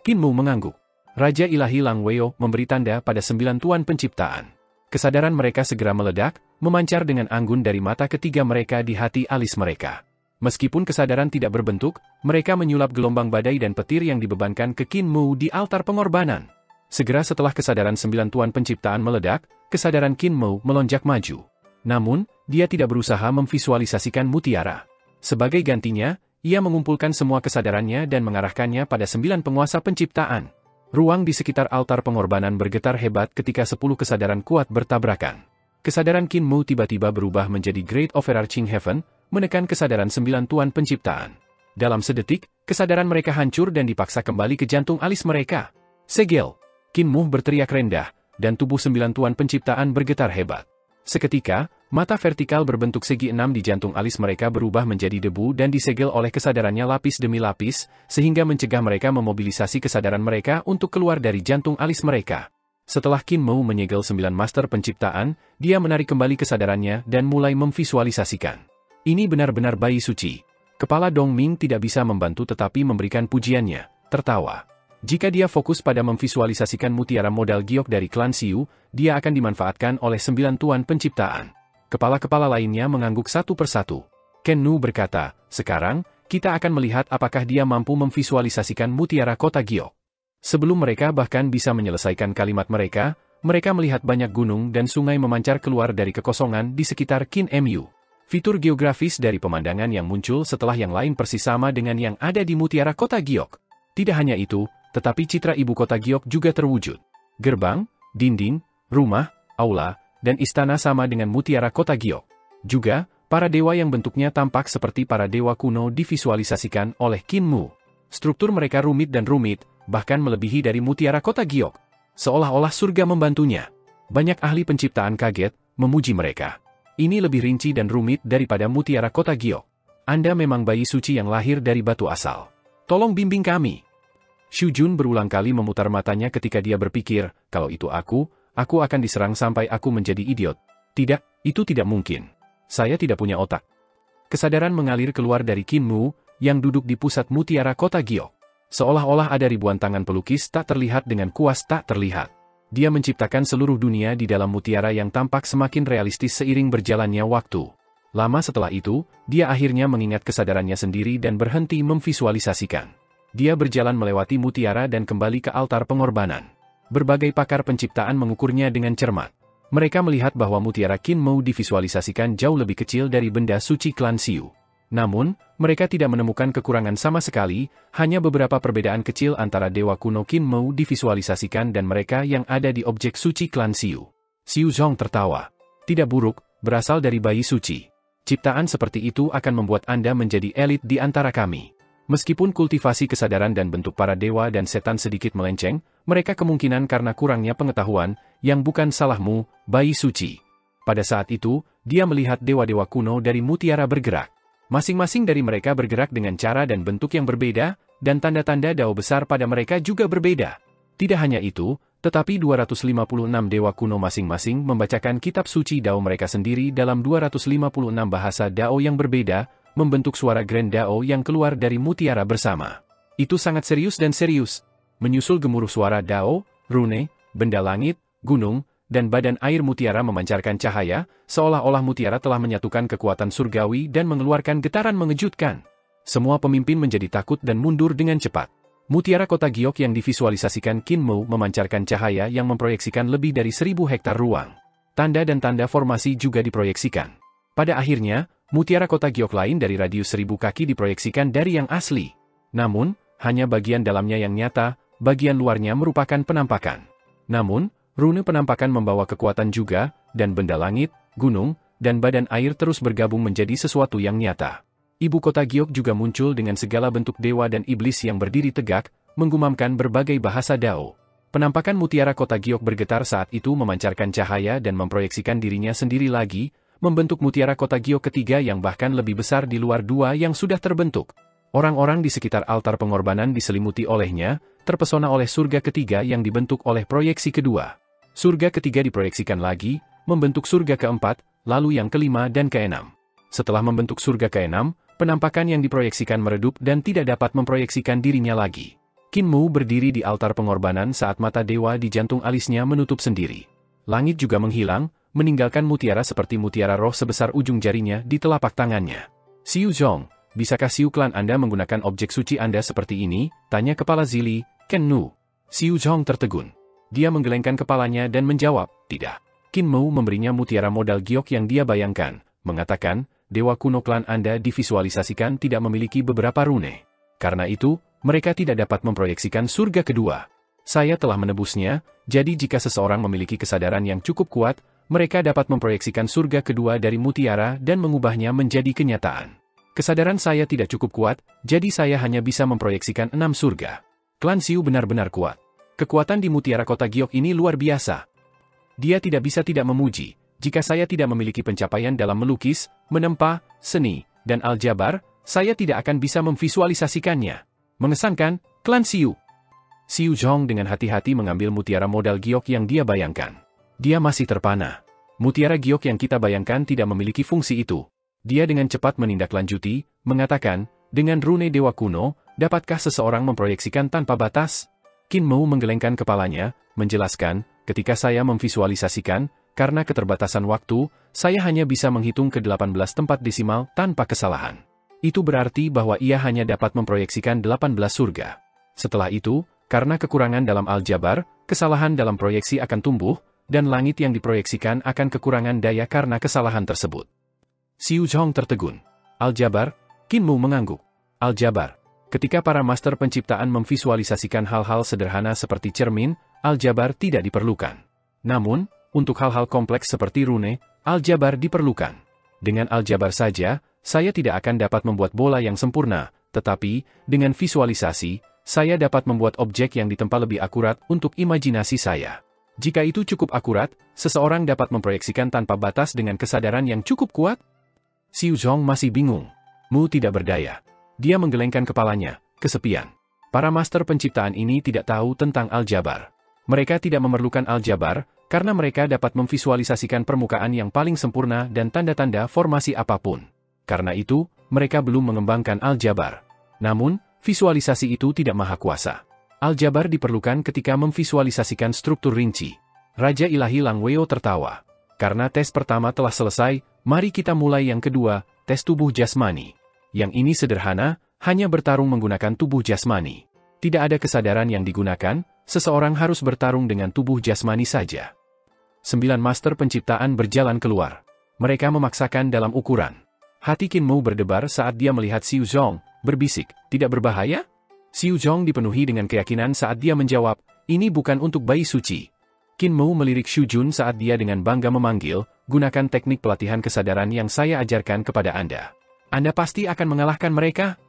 Speaker 1: Qin Mo mengangguk. Raja Ilahi Lang Weo memberi tanda pada 9 tuan penciptaan. Kesadaran mereka segera meledak, memancar dengan anggun dari mata ketiga mereka di hati alis mereka. Meskipun kesadaran tidak berbentuk, mereka menyulap gelombang badai dan petir yang dibebankan ke Qin Mo di altar pengorbanan. Segera setelah kesadaran 9 tuan penciptaan meledak, kesadaran Qin Mo melonjak maju. Namun, dia tidak berusaha memvisualisasikan mutiara. Sebagai gantinya, ia mengumpulkan semua kesadarannya dan mengarahkannya pada 9 penguasa penciptaan. Ruang di sekitar altar pengorbanan bergetar hebat ketika 10 kesadaran kuat bertabrakan. Kesadaran Qin Mo tiba-tiba berubah menjadi Great Overarching Heaven, menekan kesadaran 9 tuan penciptaan. Dalam sedetik, kesadaran mereka hancur dan dipaksa kembali ke jantung alis mereka. Segel! Qin Mo berteriak rendah, dan tubuh 9 tuan penciptaan bergetar hebat. Seketika, mata vertikal berbentuk segi 6 di jantung alis mereka berubah menjadi debu dan disegel oleh kesadarannya lapis demi lapis, sehingga mencegah mereka memobilisasi kesadaran mereka untuk keluar dari jantung alis mereka. Setelah Qin Mo menyegel 9 master penciptaan, dia menarik kembali kesadarannya dan mulai memvisualisasikan. Ini benar-benar bayi suci. Kepala Dong Ming tidak bisa membantu tetapi memberikan pujiannya, tertawa. Jika dia fokus pada memvisualisasikan mutiara modal giok dari klan Xiu, dia akan dimanfaatkan oleh 9 tuan penciptaan. Kepala-kepala lainnya mengangguk satu persatu. Ken Nu berkata, sekarang, kita akan melihat apakah dia mampu memvisualisasikan mutiara kota giok. Sebelum mereka bahkan bisa menyelesaikan kalimat mereka melihat banyak gunung dan sungai memancar keluar dari kekosongan di sekitar Qin Mu. Fitur geografis dari pemandangan yang muncul setelah yang lain persis sama dengan yang ada di mutiara kota Giok. Tidak hanya itu, tetapi citra ibu kota Giok juga terwujud. Gerbang, dinding, rumah, aula, dan istana sama dengan mutiara kota Giok. Juga, para dewa yang bentuknya tampak seperti para dewa kuno divisualisasikan oleh Qin Mu. Struktur mereka rumit dan rumit, bahkan melebihi dari mutiara kota Giok. Seolah-olah surga membantunya. Banyak ahli penciptaan kaget, memuji mereka. Ini lebih rinci dan rumit daripada mutiara kota Giok. Anda memang bayi suci yang lahir dari batu asal. Tolong bimbing kami. Xu Jun berulang kali memutar matanya ketika dia berpikir, kalau itu aku akan diserang sampai aku menjadi idiot. Tidak, itu tidak mungkin. Saya tidak punya otak. Kesadaran mengalir keluar dari Qin Mu, yang duduk di pusat mutiara kota Giok. Seolah-olah ada ribuan tangan pelukis tak terlihat dengan kuas tak terlihat. Dia menciptakan seluruh dunia di dalam mutiara yang tampak semakin realistis seiring berjalannya waktu. Lama setelah itu, dia akhirnya mengingat kesadarannya sendiri dan berhenti memvisualisasikan. Dia berjalan melewati mutiara dan kembali ke altar pengorbanan. Berbagai pakar penciptaan mengukurnya dengan cermat. Mereka melihat bahwa mutiara Qin Mu divisualisasikan jauh lebih kecil dari benda suci klan Xiu. Namun, mereka tidak menemukan kekurangan sama sekali, hanya beberapa perbedaan kecil antara dewa kuno Qin Mu divisualisasikan dan mereka yang ada di objek suci klan Xiu. Xiu Zhong tertawa. Tidak buruk, berasal dari bayi suci. Ciptaan seperti itu akan membuat Anda menjadi elit di antara kami. Meskipun kultivasi kesadaran dan bentuk para dewa dan setan sedikit melenceng, mereka kemungkinan karena kurangnya pengetahuan, yang bukan salahmu, bayi suci. Pada saat itu, dia melihat dewa-dewa kuno dari mutiara bergerak. Masing-masing dari mereka bergerak dengan cara dan bentuk yang berbeda, dan tanda-tanda dao besar pada mereka juga berbeda. Tidak hanya itu, tetapi 256 dewa kuno masing-masing membacakan kitab suci dao mereka sendiri dalam 256 bahasa dao yang berbeda, membentuk suara Grand Dao yang keluar dari mutiara bersama. Itu sangat serius dan serius. Menyusul gemuruh suara dao, rune, benda langit, gunung, dan badan air mutiara memancarkan cahaya, seolah-olah mutiara telah menyatukan kekuatan surgawi dan mengeluarkan getaran mengejutkan. Semua pemimpin menjadi takut dan mundur dengan cepat. Mutiara kota Giok yang divisualisasikan Qin Mu memancarkan cahaya yang memproyeksikan lebih dari 1000 hektar ruang. Tanda dan tanda formasi juga diproyeksikan. Pada akhirnya, mutiara kota Giok lain dari radius 1000 kaki diproyeksikan dari yang asli. Namun, hanya bagian dalamnya yang nyata, bagian luarnya merupakan penampakan. Namun, rune penampakan membawa kekuatan juga, dan benda langit, gunung, dan badan air terus bergabung menjadi sesuatu yang nyata. Ibu kota Giok juga muncul dengan segala bentuk dewa dan iblis yang berdiri tegak, menggumamkan berbagai bahasa dao. Penampakan mutiara kota Giok bergetar saat itu memancarkan cahaya dan memproyeksikan dirinya sendiri lagi, membentuk mutiara kota Giok ketiga yang bahkan lebih besar di luar dua yang sudah terbentuk. Orang-orang di sekitar altar pengorbanan diselimuti olehnya, terpesona oleh surga ketiga yang dibentuk oleh proyeksi kedua. Surga ketiga diproyeksikan lagi, membentuk surga keempat, lalu yang kelima dan keenam. Setelah membentuk surga keenam, penampakan yang diproyeksikan meredup dan tidak dapat memproyeksikan dirinya lagi. Qin Mu berdiri di altar pengorbanan saat mata dewa di jantung alisnya menutup sendiri. Langit juga menghilang, meninggalkan mutiara seperti mutiara roh sebesar ujung jarinya di telapak tangannya. Xiu Zhong, bisakah Xiu klan Anda menggunakan objek suci Anda seperti ini? Tanya kepala Zili, Ken Nu. Xiu Zhong tertegun. Dia menggelengkan kepalanya dan menjawab, tidak. Qin Mu memberinya mutiara modal giok yang dia bayangkan, mengatakan, dewa kuno klan Anda divisualisasikan tidak memiliki beberapa rune. Karena itu, mereka tidak dapat memproyeksikan surga kedua. Saya telah menebusnya, jadi jika seseorang memiliki kesadaran yang cukup kuat, mereka dapat memproyeksikan surga kedua dari mutiara dan mengubahnya menjadi kenyataan. Kesadaran saya tidak cukup kuat, jadi saya hanya bisa memproyeksikan 6 surga. Klan Xiu benar-benar kuat. Kekuatan di mutiara kota Giok ini luar biasa. Dia tidak bisa tidak memuji, jika saya tidak memiliki pencapaian dalam melukis, menempa, seni, dan aljabar, saya tidak akan bisa memvisualisasikannya. Mengesankan, klan Xiu. Xiu Zhong dengan hati-hati mengambil mutiara modal giok yang dia bayangkan. Dia masih terpana. Mutiara giok yang kita bayangkan tidak memiliki fungsi itu. Dia dengan cepat menindaklanjuti, mengatakan, dengan rune dewa kuno, dapatkah seseorang memproyeksikan tanpa batas? Qin Mu menggelengkan kepalanya, menjelaskan, ketika saya memvisualisasikan, karena keterbatasan waktu, saya hanya bisa menghitung ke 18 tempat desimal tanpa kesalahan. Itu berarti bahwa ia hanya dapat memproyeksikan 18 surga. Setelah itu, karena kekurangan dalam aljabar, kesalahan dalam proyeksi akan tumbuh, dan langit yang diproyeksikan akan kekurangan daya karena kesalahan tersebut. Xiu Zhong tertegun. Aljabar? Qin Mu mengangguk. Aljabar. Ketika para master penciptaan memvisualisasikan hal-hal sederhana seperti cermin, aljabar tidak diperlukan. Namun, untuk hal-hal kompleks seperti rune, aljabar diperlukan. Dengan aljabar saja, saya tidak akan dapat membuat bola yang sempurna, tetapi, dengan visualisasi, saya dapat membuat objek yang ditempa lebih akurat untuk imajinasi saya. Jika itu cukup akurat, seseorang dapat memproyeksikan tanpa batas dengan kesadaran yang cukup kuat? Xiu Zhong masih bingung. Mu tidak berdaya. Dia menggelengkan kepalanya, kesepian. Para master penciptaan ini tidak tahu tentang aljabar. Mereka tidak memerlukan aljabar, karena mereka dapat memvisualisasikan permukaan yang paling sempurna dan tanda-tanda formasi apapun. Karena itu, mereka belum mengembangkan aljabar. Namun, visualisasi itu tidak maha kuasa. Aljabar diperlukan ketika memvisualisasikan struktur rinci. Raja Ilahi Lang Weo tertawa. Karena tes pertama telah selesai, mari kita mulai yang kedua, tes tubuh jasmani. Yang ini sederhana, hanya bertarung menggunakan tubuh jasmani. Tidak ada kesadaran yang digunakan, seseorang harus bertarung dengan tubuh jasmani saja. 9 master penciptaan berjalan keluar. Mereka memaksakan dalam ukuran. Hati Qin Mu berdebar saat dia melihat Xiu Zhong, berbisik, tidak berbahaya? Xiu Zhong dipenuhi dengan keyakinan saat dia menjawab, ini bukan untuk bayi suci. Qin Mu melirik Xu Jun saat dia dengan bangga memanggil, gunakan teknik pelatihan kesadaran yang saya ajarkan kepada Anda. Anda pasti akan mengalahkan mereka?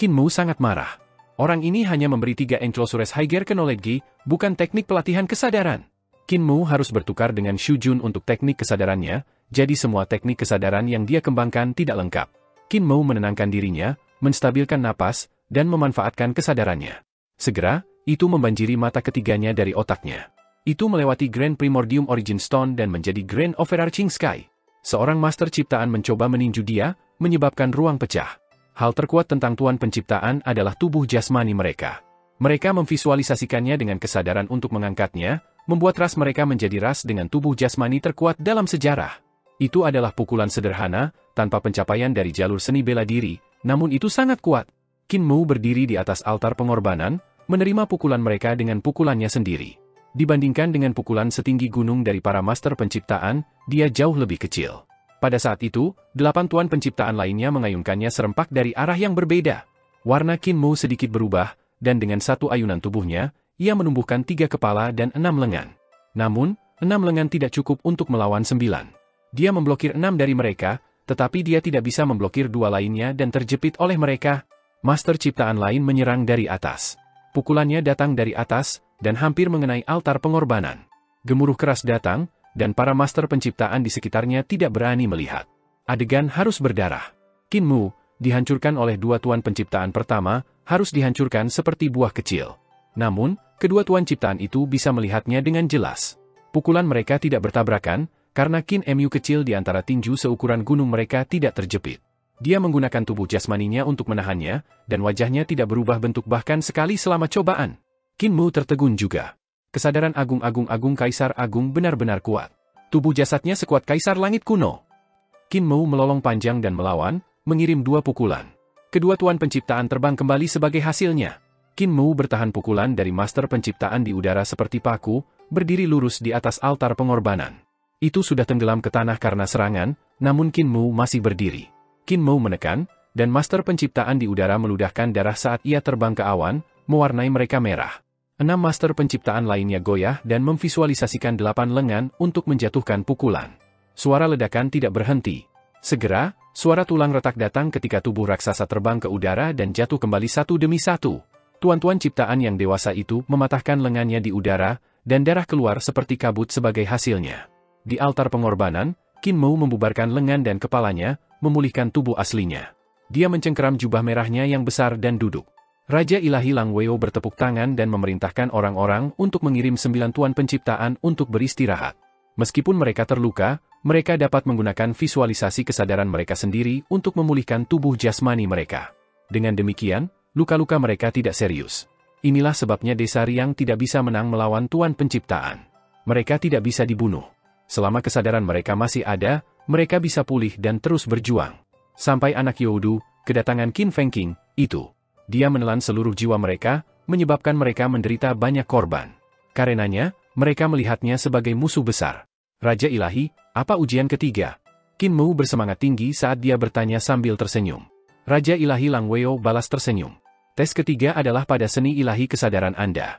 Speaker 1: Qin Mu sangat marah. Orang ini hanya memberi 3 Ankylosaurus Higher Knowledge, bukan teknik pelatihan kesadaran. Qin Mu harus bertukar dengan Xu Jun untuk teknik kesadarannya, jadi semua teknik kesadaran yang dia kembangkan tidak lengkap. Qin Mu menenangkan dirinya, menstabilkan napas, dan memanfaatkan kesadarannya. Segera, itu membanjiri mata ketiganya dari otaknya. Itu melewati Grand Primordium Origin Stone dan menjadi Grand Overarching Sky. Seorang master ciptaan mencoba meninju dia, menyebabkan ruang pecah. Hal terkuat tentang Tuan Penciptaan adalah tubuh jasmani mereka. Mereka memvisualisasikannya dengan kesadaran untuk mengangkatnya, membuat ras mereka menjadi ras dengan tubuh jasmani terkuat dalam sejarah. Itu adalah pukulan sederhana, tanpa pencapaian dari jalur seni bela diri, namun itu sangat kuat. Qin Mu berdiri di atas altar pengorbanan, menerima pukulan mereka dengan pukulannya sendiri. Dibandingkan dengan pukulan setinggi gunung dari para master penciptaan, dia jauh lebih kecil. Pada saat itu, 8 tuan penciptaan lainnya mengayunkannya serempak dari arah yang berbeda. Warna Qin Mu sedikit berubah, dan dengan satu ayunan tubuhnya, ia menumbuhkan 3 kepala dan 6 lengan. Namun, 6 lengan tidak cukup untuk melawan 9. Dia memblokir 6 dari mereka, tetapi dia tidak bisa memblokir 2 lainnya dan terjepit oleh mereka. Master ciptaan lain menyerang dari atas. Pukulannya datang dari atas, dan hampir mengenai altar pengorbanan. Gemuruh keras datang, dan para master penciptaan di sekitarnya tidak berani melihat. Adegan harus berdarah. Qin Mu, dihancurkan oleh 2 tuan penciptaan pertama, harus dihancurkan seperti buah kecil. Namun, kedua tuan ciptaan itu bisa melihatnya dengan jelas. Pukulan mereka tidak bertabrakan, karena Qin Mu kecil di antara tinju seukuran gunung mereka tidak terjepit. Dia menggunakan tubuh jasmaninya untuk menahannya, dan wajahnya tidak berubah bentuk bahkan sekali selama cobaan. Qin Mu tertegun juga. Kesadaran agung Kaisar Agung benar-benar kuat. Tubuh jasadnya sekuat Kaisar Langit kuno. Qin Mu melolong panjang dan melawan, mengirim 2 pukulan. Kedua tuan penciptaan terbang kembali sebagai hasilnya. Qin Mu bertahan pukulan dari master penciptaan di udara seperti paku, berdiri lurus di atas altar pengorbanan. Itu sudah tenggelam ke tanah karena serangan, namun Qin Mu masih berdiri. Qin Mu menekan, dan master penciptaan di udara meludahkan darah saat ia terbang ke awan, mewarnai mereka merah. 6 master penciptaan lainnya goyah dan memvisualisasikan 8 lengan untuk menjatuhkan pukulan. Suara ledakan tidak berhenti. Segera, suara tulang retak datang ketika tubuh raksasa terbang ke udara dan jatuh kembali satu demi satu. Tuan-tuan ciptaan yang dewasa itu mematahkan lengannya di udara, dan darah keluar seperti kabut sebagai hasilnya. Di altar pengorbanan, Qin Mu membubarkan lengan dan kepalanya, memulihkan tubuh aslinya. Dia mencengkeram jubah merahnya yang besar dan duduk. Raja Ilahi Lang Weo bertepuk tangan dan memerintahkan orang-orang untuk mengirim 9 tuan penciptaan untuk beristirahat. Meskipun mereka terluka, mereka dapat menggunakan visualisasi kesadaran mereka sendiri untuk memulihkan tubuh jasmani mereka. Dengan demikian, luka-luka mereka tidak serius. Inilah sebabnya Desa Riang tidak bisa menang melawan tuan penciptaan. Mereka tidak bisa dibunuh. Selama kesadaran mereka masih ada, mereka bisa pulih dan terus berjuang. Sampai anak Youdu, kedatangan Qin Fengqing, itu. Dia menelan seluruh jiwa mereka, menyebabkan mereka menderita banyak korban. Karenanya, mereka melihatnya sebagai musuh besar. Raja Ilahi, apa ujian ketiga? Qin Mu bersemangat tinggi saat dia bertanya sambil tersenyum. Raja Ilahi Lang Weo balas tersenyum. Tes ketiga adalah pada seni ilahi kesadaran Anda.